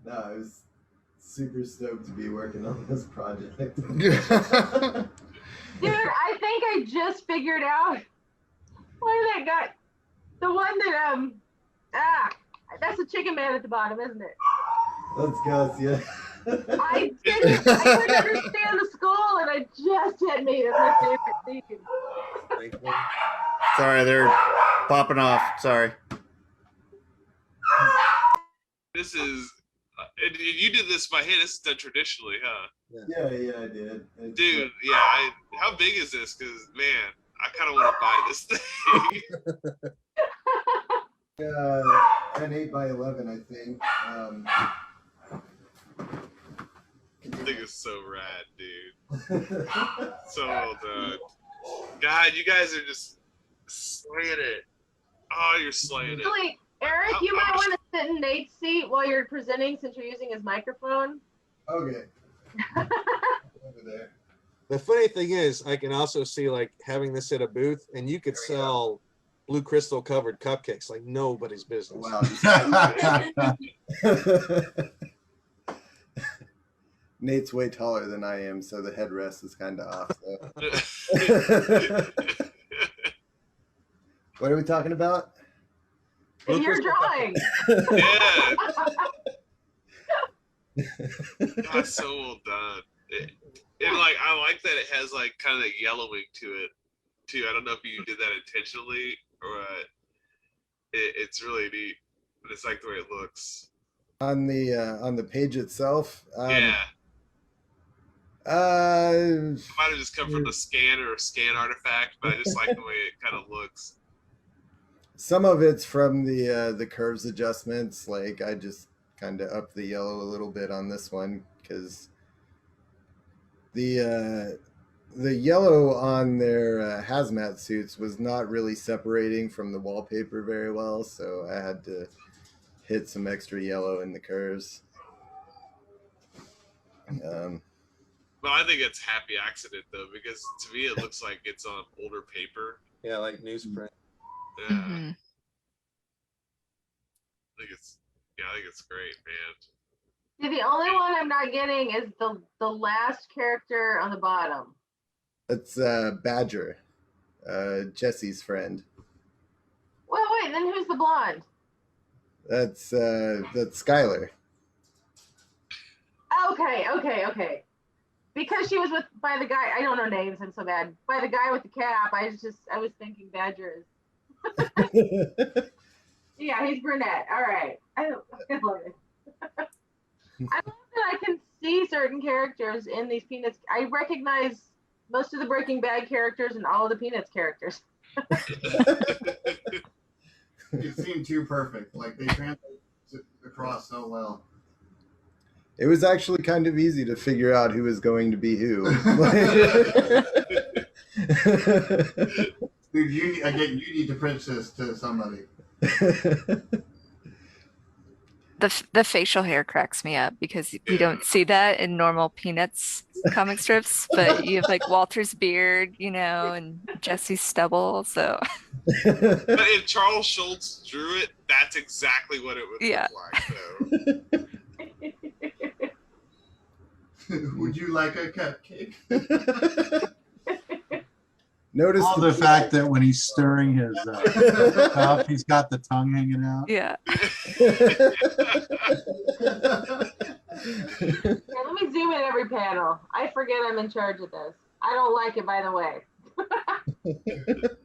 no, I was super stoked to be working on this project. Dude, I think I just figured out one that got the one that that's the chicken man at the bottom, isn't it? That's Gus, yeah. I couldn't understand the skull, and I just hit me. That's my favorite scene. Sorry, they're popping off. Sorry. This is, and you did this by hand. This is done traditionally, huh? Yeah, I did. Dude, yeah. How big is this? Because man, I kind of want to buy this thing. An 8x11, I think. This thing is so rad, dude. So well done. God, you guys are just slaying it. Oh, you're slaying it. Actually, Eric, you might want to sit in Nate's seat while you're presenting, since you're using his microphone. Okay. Over there. The funny thing is, I can also see like having this at a booth, and you could sell blue crystal covered cupcakes like nobody's business. Wow. Nate's way taller than I am, so the headrest is kind of off. So. What are we talking about? In your drawing. Yeah. God, so well done. And like, I like that it has like kind of that yellowing to it too. I don't know if you did that intentionally or it's really neat, but it's like the way it looks On the page itself. Yeah. It might have just come from the scan or scan artifact, but I just like the way it kind of looks. Some of it's from the curves adjustments. Like I just kind of upped the yellow a little bit on this one because the yellow on their hazmat suits was not really separating from the wallpaper very well, so I had to hit some extra yellow in the curves. Well, I think it's happy accident though, because to me it looks like it's on older paper. Yeah, like newsprint. Yeah. Mm-hmm. I think it's great, man. See, the only one I'm not getting is the last character on the bottom. That's Badger, Jesse's friend. Well, wait, then who's the blonde? That's Skylar. Okay. Because she was by the guy, I don't know names, I'm so bad. By the guy with the cap, I was thinking Badger is. Yeah, he's brunette. All right. I love it. I love that I can see certain characters in these Peanuts. I recognize most of the Breaking Bad characters and all of the Peanuts characters. It seemed too perfect. Like they translate across so well. It was actually kind of easy to figure out who was going to be who. Dude, you need to pitch this to somebody. The facial hair cracks me up because we don't see that in normal Peanuts comic strips, but you have like Walter's beard, and Jesse's stubble. So, but if Charles Schultz drew it, that's exactly what it would look like. So. Would you like a cupcake? Notice the fact that when he's stirring his cup, he's got the tongue hanging out. Yeah. Let me zoom in every panel. I forget I'm in charge of this. I don't like it, by the way. It's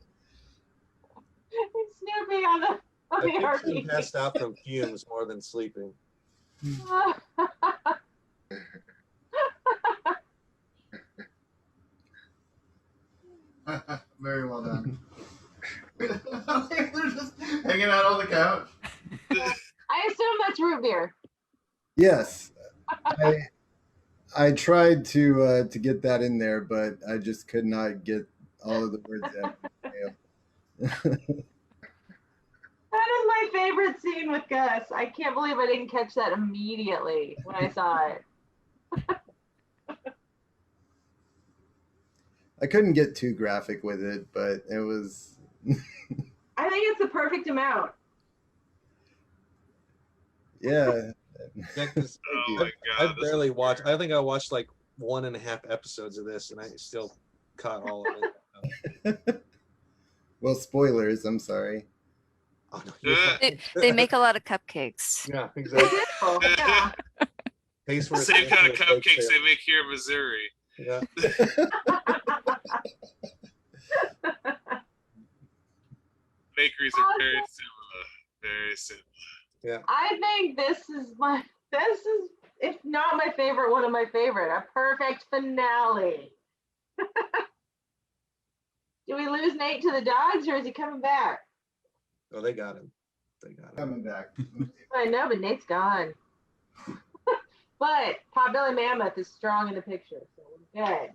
Snoopy on the RP. Passed out from fumes more than sleeping. Very well done. They're just hanging out on the couch. I assume that's root beer. Yes, I tried to get that in there, but I just could not get all of the words out. That is my favorite scene with Gus. I can't believe I didn't catch that immediately when I saw it. I couldn't get too graphic with it, but it was. I think it's the perfect amount. Yeah. Oh my God, I barely watched. I think I watched like 1.5 episodes of this, and I still caught all of it. Well, spoilers. I'm sorry. Oh, no, you're fine. They make a lot of cupcakes. Yeah, exactly. Yeah. Taste where it Same stands kind of for a bake cupcakes sale. they make here in Missouri. Yeah. Bakeries are very similar. Very similar. I think this is, if not my favorite, one of my favorite. A perfect finale. Do we lose Nate to the dogs, or is he coming back? Oh, they got him. They got him. Coming back. I know, but Nate's gone. But Potbelly Mammoth is strong in the picture, so we're good.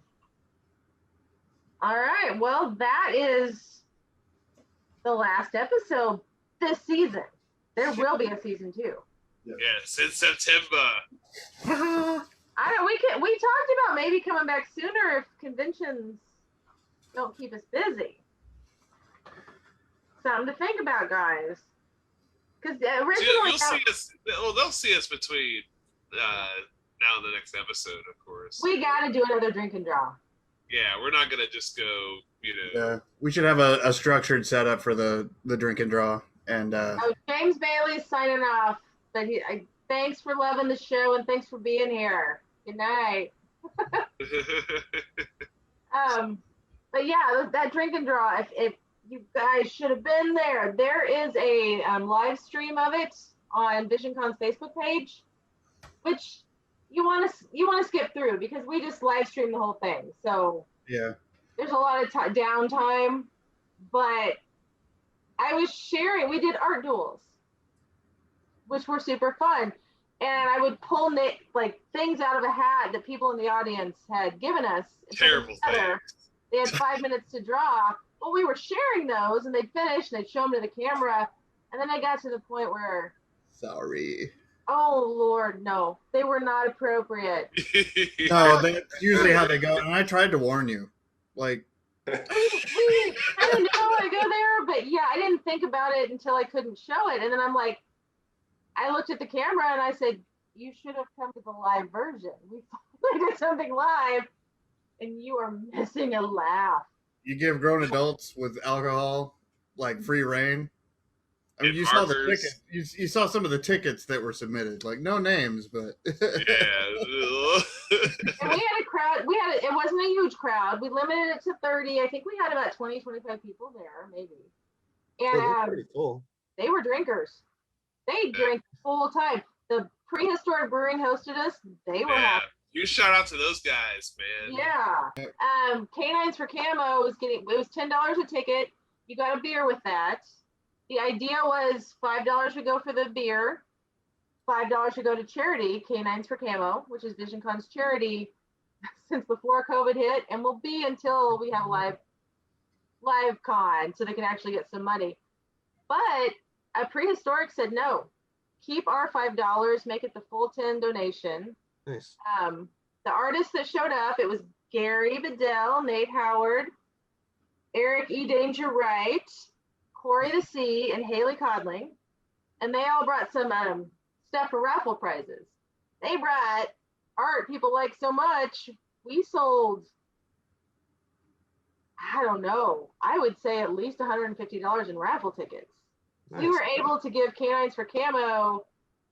All right, well, that is the last episode this season. There will be a season 2. Yes, in September. I know we talked about maybe coming back sooner if conventions don't keep us busy. Something to think about, guys. Because originally You'll see us. Well, they'll see us between now and the next episode, of course. we got to do another drink and draw. Yeah, we're not gonna just go. Yeah, we should have a structured setup for the drink and draw. And Oh, James Bailey's signing off. But thanks for loving the show and thanks for being here. Good night. But yeah, that drink and draw. If you guys should have been there. There is a live stream of it on VisionCon's Facebook page, which you want to skip through because we just live stream the whole thing. So yeah, there's a lot of downtime, but I was sharing. We did art duels, which were super fun, and I would pull things out of a hat that people in the audience had given us. Terrible thing. They had 5 minutes to draw. Well, we were sharing those, and they'd finish, and they'd show them to the camera, and then I got to the point where, sorry. oh Lord, no, they were not appropriate. No, that's usually how they go. And I tried to warn you, like. we kind of know how to go there, but yeah, I didn't think about it until I couldn't show it, and then I'm like, I looked at the camera and I said, "You should have come to the live version. We did something live, and you are missing a laugh." You give grown adults with alcohol like free reign. I mean, And you saw the markers. tickets. You saw some of the tickets that were submitted. Like no names, but Yeah. And we had a crowd. It wasn't a huge crowd. We limited it to 30. I think we had about 20, 25 people there, maybe. They're And pretty cool. they were drinkers. They drank full time. The Prehistoric Brewing hosted us. They were Yeah. happy. You shout out to those guys, man. Yeah. Canines for Camo it was $10 a ticket. You got a beer with that. The idea was $5 would go for the beer, $5 would go to charity, Canines for Camo, which is VisionCon's charity since before COVID hit, and will be until we have live con, so they can actually get some money. But a Prehistoric said no, keep our $5, make it the full 10 donation. Nice. The artists that showed up, it was Gary Bedell, Nate Howard, Eric E. Danger Wright, Cory the C, and Haley Codling. And they all brought some stuff for raffle prizes. They brought art people like so much. We sold, I don't know, I would say at least $150 in raffle tickets. Nice. We were able to give Canines for Camo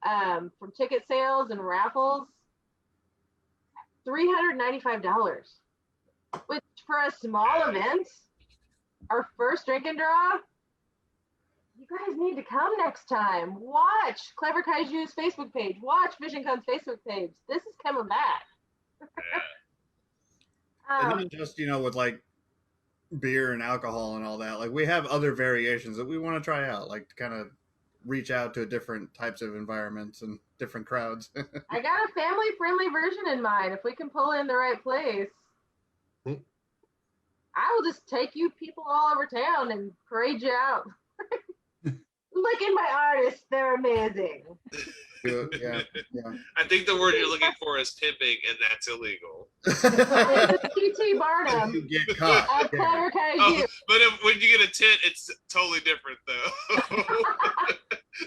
from ticket sales and raffles $395, which for a small event, our first drink and draw, you guys need to come next time. Watch Clever Kaiju's Facebook page. Watch VisionCon's Facebook page. This is coming back. and not just with like beer and alcohol and all that. Like we have other variations that we want to try out, like to kind of reach out to different types of environments and different crowds. I got a family-friendly version in mind. If we can pull in the right place, I will just take you people all over town and parade you out. Look at my artists; they're amazing. Yeah. I think the word you're looking for is pimping, and that's illegal. T.T. Barnum. You get caught. At Clever Kaiju. Oh, but when you get a tit, it's totally different, though.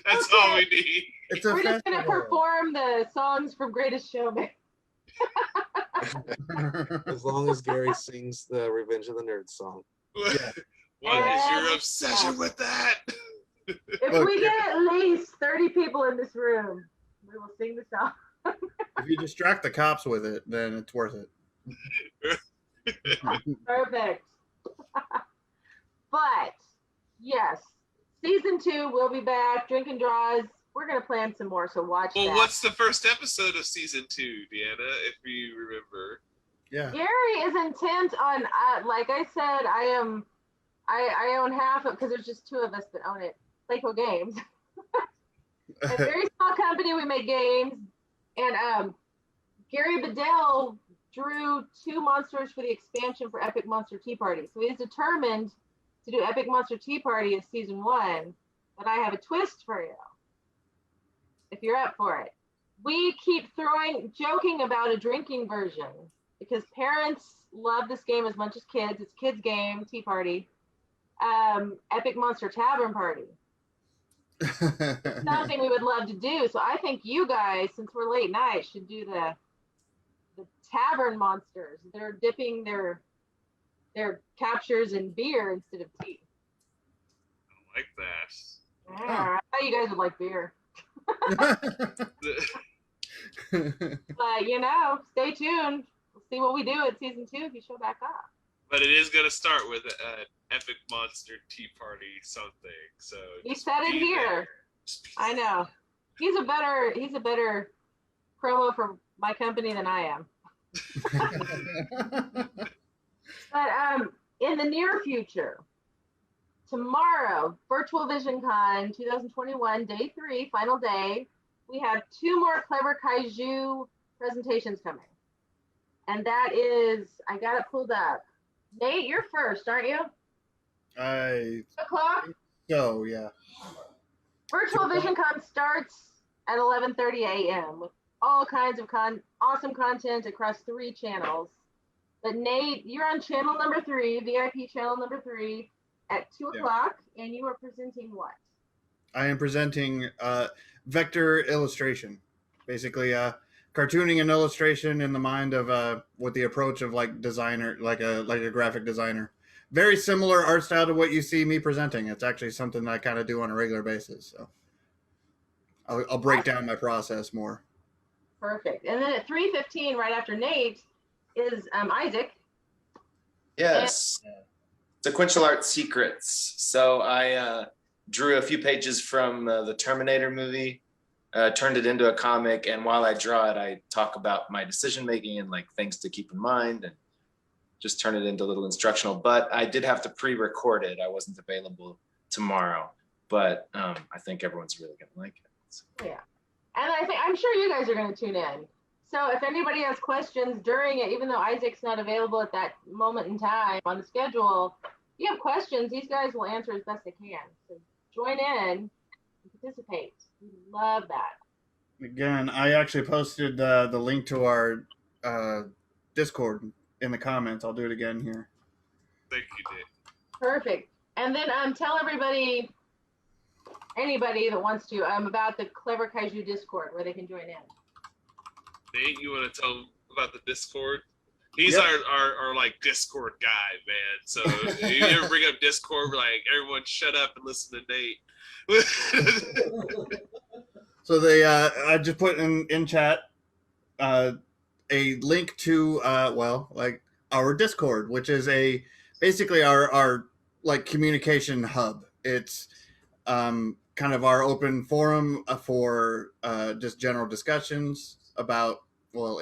That's all we need. It's a We're just gonna festival. perform the songs from Greatest Showman. As long as Gary sings the Revenge of the Nerds song. Yeah. What is your obsession with that? If we get at least 30 people in this room, we will sing the song. If you distract the cops with it, then it's worth it. Perfect. But yes, season 2 will be back. Drink and draws. We're gonna plan some more, so watch that. Well, what's the first episode of season 2, Deanna? If you remember. Yeah. Gary is intent on, like I said, I own half of, because there's just 2 of us that own it. Playco Games. A very small company. We make games, and Gary Bedell drew 2 monsters for the expansion for Epic Monster Tea Party. So he's determined to do Epic Monster Tea Party as season 1, but I have a twist for you, if you're up for it. We keep joking about a drinking version because parents love this game as much as kids. It's kids game, Tea Party. Epic Monster Tavern Party. Something we would love to do. So I think you guys, since we're late night, should do the tavern monsters. They're dipping their captures in beer instead of tea. I like that. Yeah, I thought you guys would like beer. But stay tuned. We'll see what we do at season 2 if you show back up. But it is going to start with an Epic Monster Tea Party something. So he said it here. I know. He's a better promo for my company than I am. But in the near future, tomorrow, Virtual Vision Con 2021, day 3, final day, we have 2 more 𝗏𝗏𝗏 presentations coming. And that is, I got it pulled up. Nate, you're first, aren't you? 2:00? So, yeah. Virtual Vision Con starts at 11:30 a.m. with all kinds of awesome content across 3 channels. But Nate, you're on channel number 3, VIP channel number 3 at 2:00, and you are presenting what? I am presenting vector illustration, basically cartooning an illustration in the mind of with the approach of like designer, like a graphic designer. Very similar art style to what you see me presenting. It's actually something that I kind of do on a regular basis. So I'll break down my process more. Perfect. And then at 3:15, right after Nate, is Isaac. Yes. Sequential art secrets. So I drew a few pages from the Terminator movie, turned it into a comic, and while I draw it, I talk about my decision making and like things to keep in mind, and just turn it into a little instructional. But I did have to pre-record it. I wasn't available tomorrow, but I think everyone's really gonna like it. So. Yeah, and I'm sure you guys are gonna tune in. So if anybody has questions during it, even though Isaac's not available at that moment in time on the schedule, if you have questions, these guys will answer as best they can. So join in and participate. We love that. Again, I actually posted the link to our Discord in the comments. I'll do it again here. Thank you, Dave. Perfect. And then tell anybody that wants to, about the 𝗏𝗏𝗏 Discord where they can join in. Nate, you want to tell him about the Discord? He's our like Discord guy, man. So if you ever bring up Discord, we're like, everyone shut up and listen to Nate. So they, I just put in chat a link to our Discord, which is basically our like communication hub. It's kind of our open forum for just general discussions about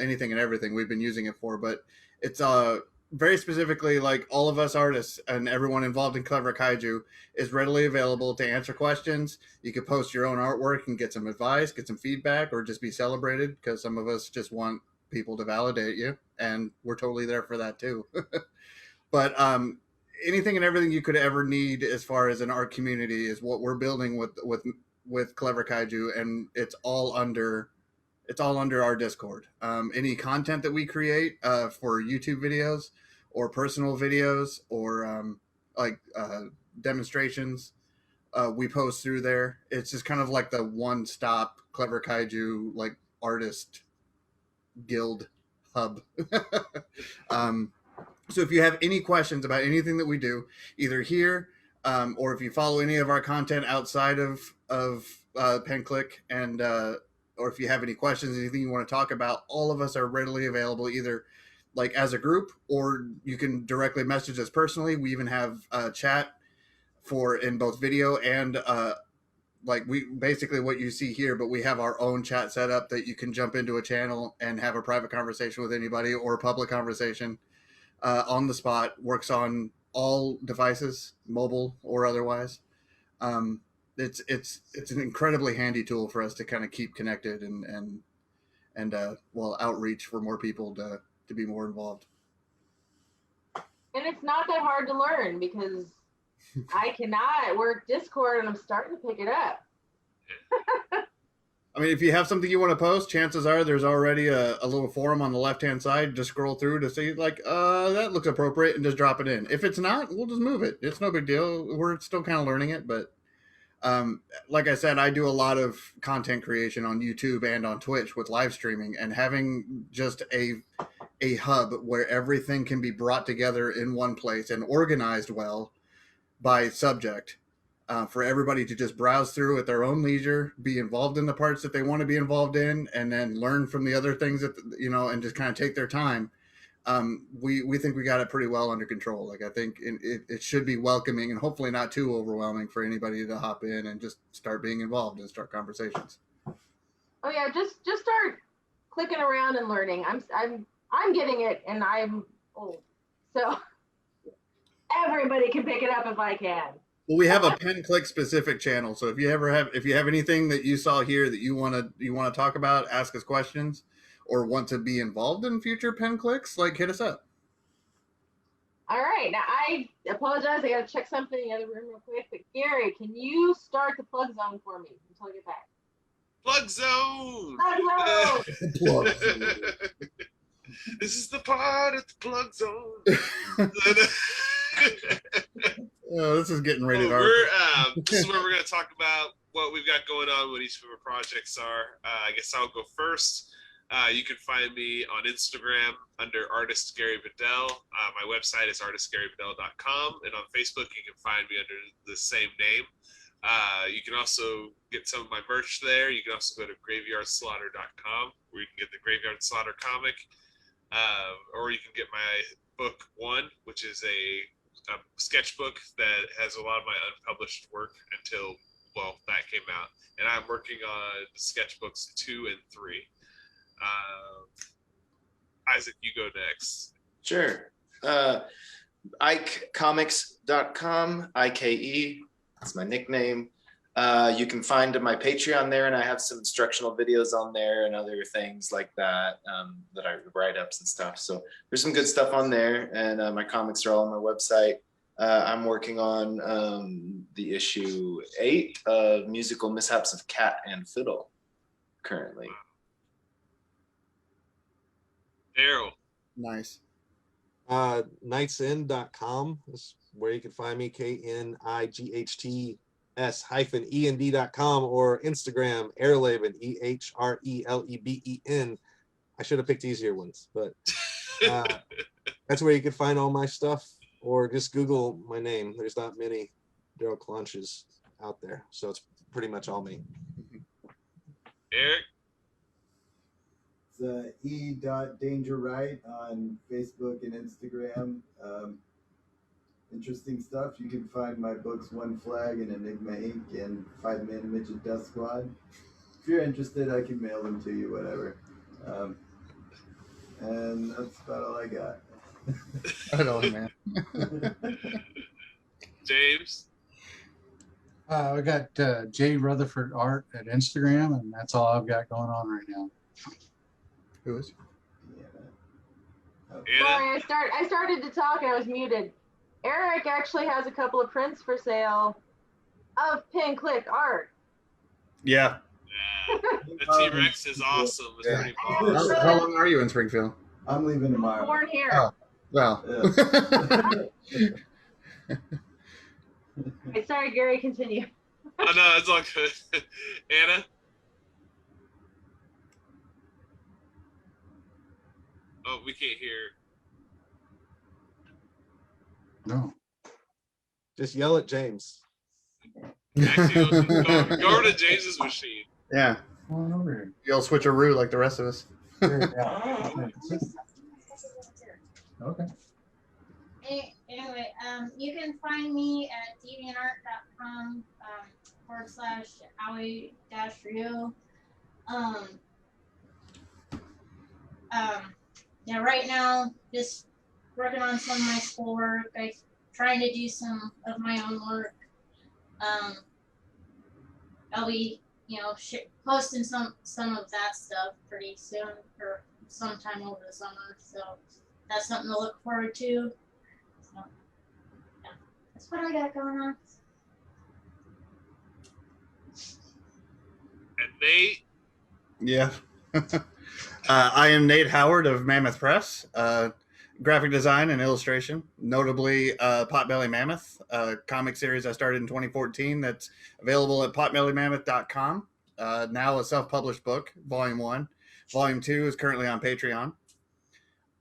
anything and everything we've been using it for, but it's very specifically like all of us artists and everyone involved in 𝗏𝗏𝗏 is readily available to answer questions. You could post your own artwork and get some advice, get some feedback, or just be celebrated, because some of us just want people to validate you, and we're totally there for that too. But anything and everything you could ever need as far as an art community is what we're building with 𝗏𝗏𝗏, and it's all under our Discord. Any content that we create for YouTube videos or personal videos or demonstrations, we post through there. It's just kind of like the one-stop 𝗏𝗏𝗏 like artist guild hub. So if you have any questions about anything that we do, either here or if you follow any of our content outside of PenClick, and or if you have any questions, anything you want to talk about, all of us are readily available, either like as a group, or you can directly message us personally. We even have chat in both video and like we basically what you see here, but we have our own chat set up that you can jump into a channel and have a private conversation with anybody, or a public conversation on the spot. Works on all devices, mobile or otherwise. It's an incredibly handy tool for us to kind of keep connected and outreach for more people to be more involved. And it's not that hard to learn, because I cannot work Discord and I'm starting to pick it up. I mean, if you have something you want to post, chances are there's already a little forum on the left-hand side. Just scroll through to see, like, that looks appropriate, and just drop it in. If it's not, we'll just move it. It's no big deal. We're still kind of learning it, but like I said, I do a lot of content creation on YouTube and on Twitch with live streaming, and having just a hub where everything can be brought together in one place and organized well by subject, for everybody to just browse through at their own leisure, be involved in the parts that they want to be involved in, and then learn from the other things that, and just kind of take their time. We think we got it pretty well under control. Like, I think it should be welcoming and hopefully not too overwhelming for anybody to hop in and just start being involved and start conversations. Oh yeah, just start clicking around and learning. I'm getting it, and I'm old, so everybody can pick it up if I can. Well, we have a PenClick specific channel, so if you have anything that you saw here that you want to talk about, ask us questions, or want to be involved in future PenClicks, like, hit us up. All right, now I apologize. I got to check something in the other room real quick. But Gary, can you start the plug zone for me until I get back? Plug zone. Plug zone. This is the part of the plug zone. Oh, this is getting rated R. This is where we're going to talk about what we've got going on, what each of our projects are. I guess I'll go first. You can find me on Instagram under artist Gary Bedell. My website is artistgarybedell.com, and on Facebook you can find me under the same name. You can also get some of my merch there. You can also go to graveyardslaughter.com, where you can get the Graveyard Slaughter comic, or you can get my book One, which is a sketchbook that has a lot of my unpublished work until, well, that came out. And I'm working on sketchbooks 2 and 3. Isaac, you go next. Sure. IkeComics.com, IKE, that's my nickname. You can find my Patreon there, and I have some instructional videos on there and other things like that, that I write-ups and stuff. So there's some good stuff on there, and my comics are all on my website. I'm working on the issue 8 of Musical Mishaps of Cat and Fiddle currently. Daryl. Nice. Knightsend.com is where you can find me, KNIGHTS-END.com, or Instagram, Airleben, EHRELEBEN. I should have picked easier ones, but that's where you can find all my stuff, or just Google my name. There's not many Daryl Clonches out there, so it's pretty much all me. Eric? It's 𝗚𝗏𝗏 on Facebook and Instagram. Interesting stuff. You can find my books One Flag and Enigma Inc. and 5-Man Midget Death Squad. If you're interested, I can mail them to you, whatever. And that's about all I got. I don't know, man. James? I got J Rutherford Art at Instagram, and that's all I've got going on right now. Who is? Sorry, I started to talk and I was muted. Eric actually has a couple of prints for sale of PenClick art. Yeah. The T-Rex is awesome. It's pretty How long are you in Springfield? I'm leaving tomorrow. Born here. Oh, well. Yeah. Okay, sorry, Gary, continue. Oh, no, it's all good. Anna? Oh, we can't hear. No. Just yell at James. Actually, go over to James's machine. Yeah. Come on over here. You'll switch a roux like the rest of us. Okay. Anyway, you can find me at deviantart.com /𝗏𝗏𝗏. Yeah, right now, just working on some of my schoolwork. I'm trying to do some of my own work. I'll be, posting some of that stuff pretty soon or sometime over the summer. So that's something to look forward to. So, yeah, that's what I got going on. And Nate? Yeah. I am Nate Howard of Mammoth Press, graphic design and illustration, notably Potbelly Mammoth, a comic series I started in 2014 that's available at potbellymammoth.com. Now a self-published book, Volume 1. Volume 2 is currently on Patreon.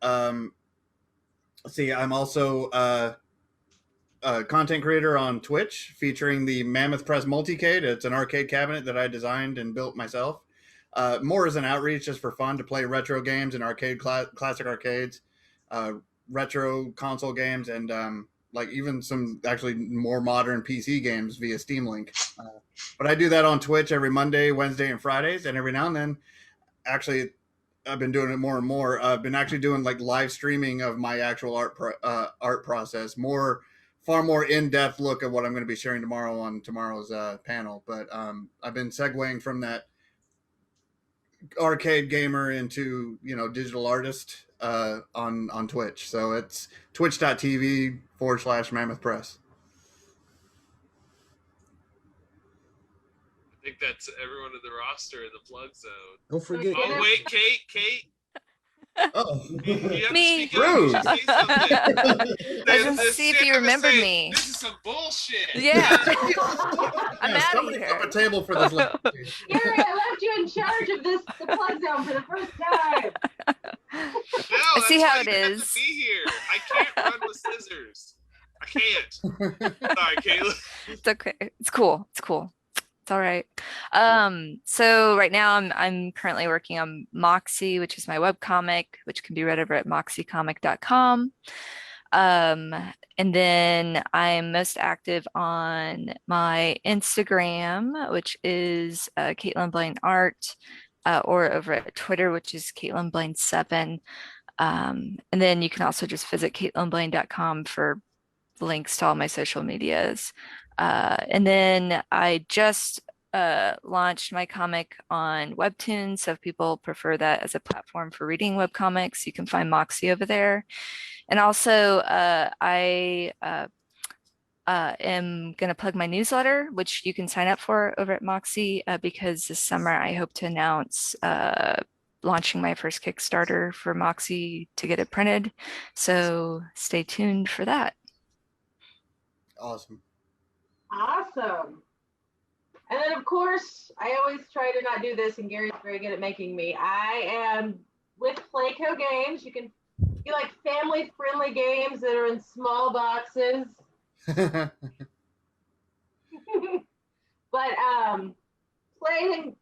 I'm also a content creator on Twitch featuring the Mammoth Press Multicade. It's an arcade cabinet that I designed and built myself. More as an outreach, just for fun, to play retro games and classic arcades, retro console games, and even some actually more modern PC games via Steam Link. But I do that on Twitch every Monday, Wednesday, and Fridays, and every now and then, actually, I've been doing it more and more. I've been actually doing live streaming of my actual art process, far more in-depth look at what I'm going to be sharing tomorrow on tomorrow's panel. But I've been segueing from that arcade gamer into digital artist on Twitch. So it's twitch.tv/Mammoth Press. I think that's everyone in the roster in the plug zone. Don't forget. Oh wait, Kate. Oh, You have Me. to speak up. You should say something. I was gonna see if you remembered me. This is some bullshit. Yeah. I'm out of somebody here. flip a table for this. Gary, I left you in charge of the plug zone for the first time. No, I see that's how why it you have is. to be here. I can't run with scissors. I can't. Sorry, Caitlin. It's okay. It's cool. It's all right. So right now I'm currently working on 𝗏𝗏𝗄𝗏, which is my webcomic, which can be read over at 𝗏𝗏𝗏comic.com. And then I'm most active on my Instagram, which is Caitlin Blaine Art, or over at Twitter, which is Caitlin Blaine 7. And then you can also just visit CaitlinBlaine.com for links to all my social medias. And then I just launched my comic on Webtoons. So if people prefer that as a platform for reading webcomics, you can find 𝗏𝗏𝗄𝗏 over there. And also I am going to plug my newsletter, which you can sign up for over at 𝗏𝗏𝗄𝗏, because this summer I hope to announce launching my first Kickstarter for 𝗏𝗏𝗄𝗏 to get it printed. So stay tuned for that. Awesome. Awesome. And then, of course, I always try to not do this, and Gary's very good at making me. I am with Playco Games. You can do family-friendly games that are in small boxes. But playing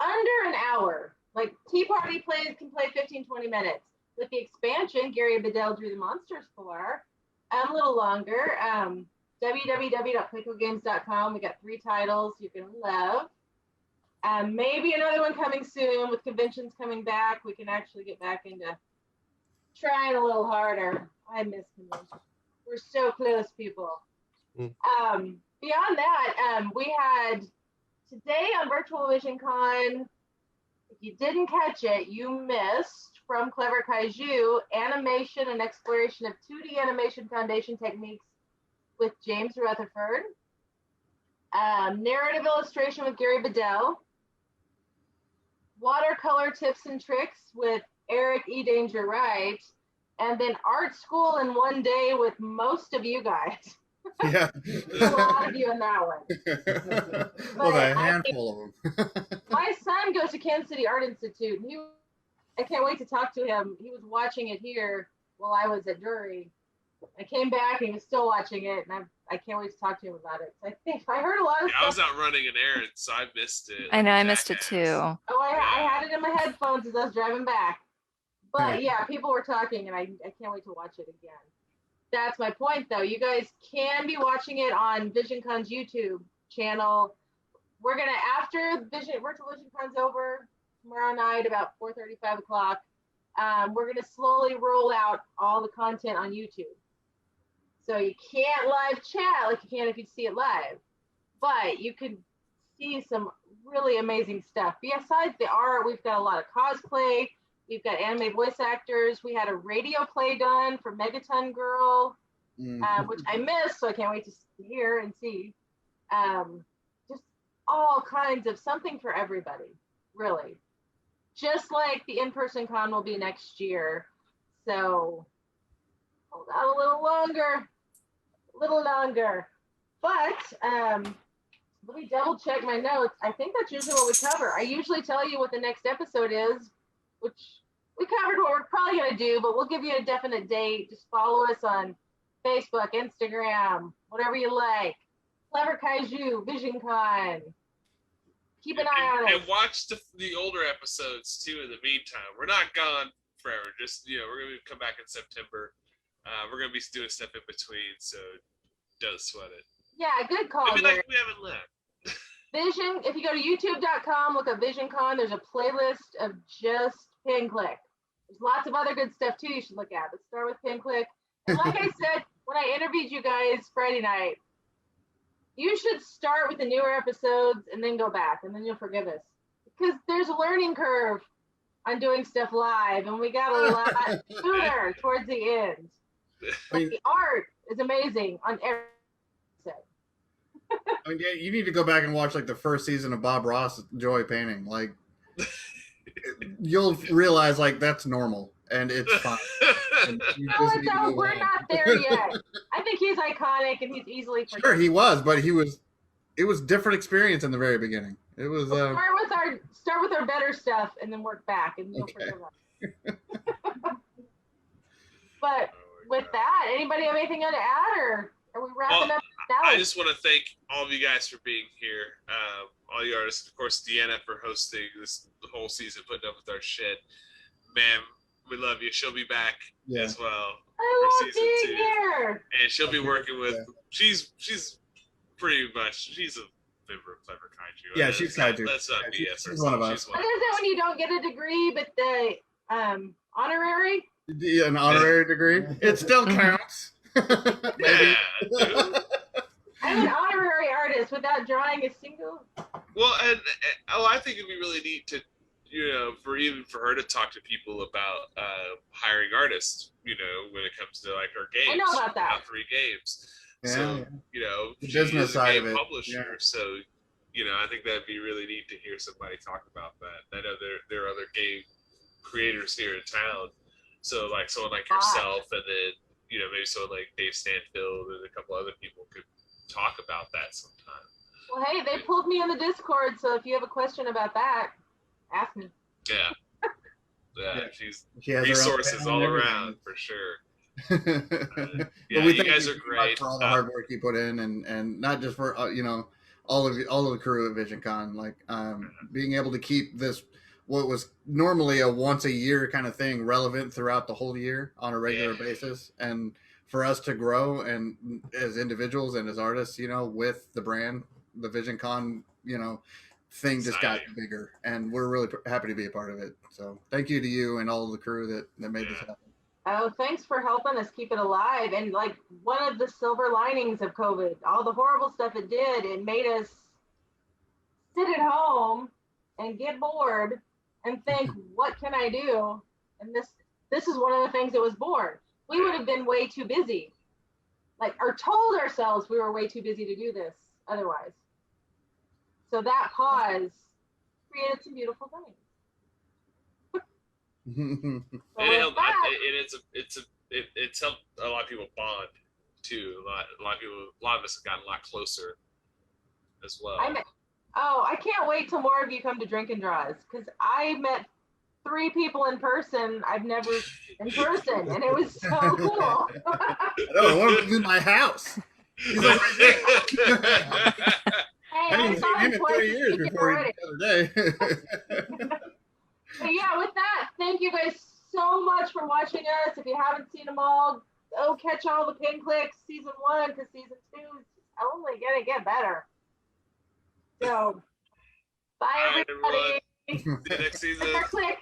under an hour. Like Tea Party players can play 15-20 minutes. With the expansion, 𝗖𝗿𝗄𝗏 drew the monsters for a little longer. www.playcogames.com. We got 3 titles you can love. Maybe another one coming soon. With conventions coming back, we can actually get back into trying a little harder. I miss conventions. We're so close, people. Beyond that, we had today on Virtual Vision Con. If you didn't catch it, you missed, from Clever Kaiju, animation and exploration of 2D animation foundation techniques with James Rutherford, narrative illustration with 𝗏𝗏𝗏𝗏, watercolor tips and tricks with Eric Wright, and then art school in one day with most of you guys. Yeah. A lot of you in that one. Well, a handful of them. My son goes to Kansas City Art Institute, and I can't wait to talk to him. He was watching it here while I was at jury. I came back and he was still watching it, and I can't wait to talk to him about it. I think I heard a lot of Yeah, I was stuff. out running an errand, so I missed it. I know I missed it Jackass. too. Oh, I had it in my headphones as I was driving back. But yeah, people were talking, and I can't wait to watch it again. That's my point, though. You guys can be watching it on VisionCon's YouTube channel. We're gonna, after Virtual VisionCon's over tomorrow night about 4:30, 5 o'clock, we're gonna slowly roll out all the content on YouTube. So you can't live chat like you can if you see it live, but you can see some really amazing stuff. Besides the art, we've got a lot of cosplay. We've got anime voice actors. We had a radio play done for Megaton Girl, which I missed, so I can't wait to hear and see. Just all kinds of something for everybody, really. Just like the in-person con will be next year. So hold out a little longer. But let me double check my notes. I think that's usually what we cover. I usually tell you what the next episode is, which we covered what we're probably going to do, but we'll give you a definite date. Just follow us on Facebook, Instagram, whatever you like. Clever Kaiju, VisionCon. Keep an eye on it. And watch the older episodes too in the meantime. We're not gone forever. Just, we're going to come back in September. We're going to be doing stuff in between, so don't sweat it. Yeah, good call. Maybe like we haven't left. If you go to youtube.com, look up VisionCon, there's a playlist of just Pin Click. There's lots of other good stuff too you should look at, but start with Pin Click. And like I said, when I interviewed you guys Friday night, you should start with the newer episodes and then go back, and then you'll forgive us. Because there's a learning curve on doing stuff live, and we got a lot sooner towards the end. But the art is amazing on every episode. I mean, yeah, you need to go back and watch like the first season of Bob Ross Joy Painting. Like, you'll realize like that's normal and it's fine. And we're not there yet. I think he's iconic and he's easily forgiven. Sure, he was, but it was different experience in the very beginning. It was start with our better stuff and then work back, and you'll forgive us. But with that, anybody have anything to add, or are we wrapping up now? I just want to thank all of you guys for being here. All you artists, of course, Deanna for hosting this whole season, putting up with our shit. Ma'am, we love you. She'll be back as well. I love being here. And she'll be working with. She's pretty much. She's a member of Clever Kaiju. Yeah, she's Kaiju. Let's not BS her. She's one of us. What is it when you don't get a degree, but the honorary? Yeah, an honorary degree. It still counts. Yeah. I'm an honorary artist without drawing a single. Well, and I think it'd be really neat to, for her to talk to people about hiring artists. When it comes to like our games. I know about that. 3 games. Yeah. So the she business is a side game of it. publisher. Yeah. So I think that'd be really neat to hear somebody talk about that. I know there are other game creators here in town. So like someone like yourself, and then maybe someone like Dave Stanfield and a couple other people could talk about that sometime. Well, hey, they pulled me in the Discord, so if you have a question about that, ask me. Yeah. Yeah. She has resources all around for sure. Yeah, you guys are great for all the hard work you put in, and not just for all of the crew at VisionCon, like being able to keep this what was normally a once a year kind of thing relevant throughout the whole year on a regular basis, and for us to grow and as individuals and as artists, with the brand, the VisionCon, thing just got bigger, and we're really happy to be a part of it. So thank you to you and all of the crew that made this happen. Oh, thanks for helping us keep it alive. And like one of the silver linings of COVID, all the horrible stuff it did, it made us sit at home and get bored and think, what can I do? And this is one of the things that was born. We would have been way too busy, or told ourselves we were way too busy to do this otherwise. So that pause created some beautiful things. It's helped a lot of people bond too. A lot of us have gotten a lot closer as well. I can't wait till more of you come to Drink and Draws, because I met 3 people in person I've never in person, and it was so cool. No, one was in my house. He's like right there. Hey, I haven't saw seen him in twice 3 this years weekend before already. the other day. But yeah, with that, thank you guys so much for watching us. If you haven't seen them all, go catch all the Pin Clicks season 1, because season 2 is only gonna get better. So, bye everybody. See you next season. Click.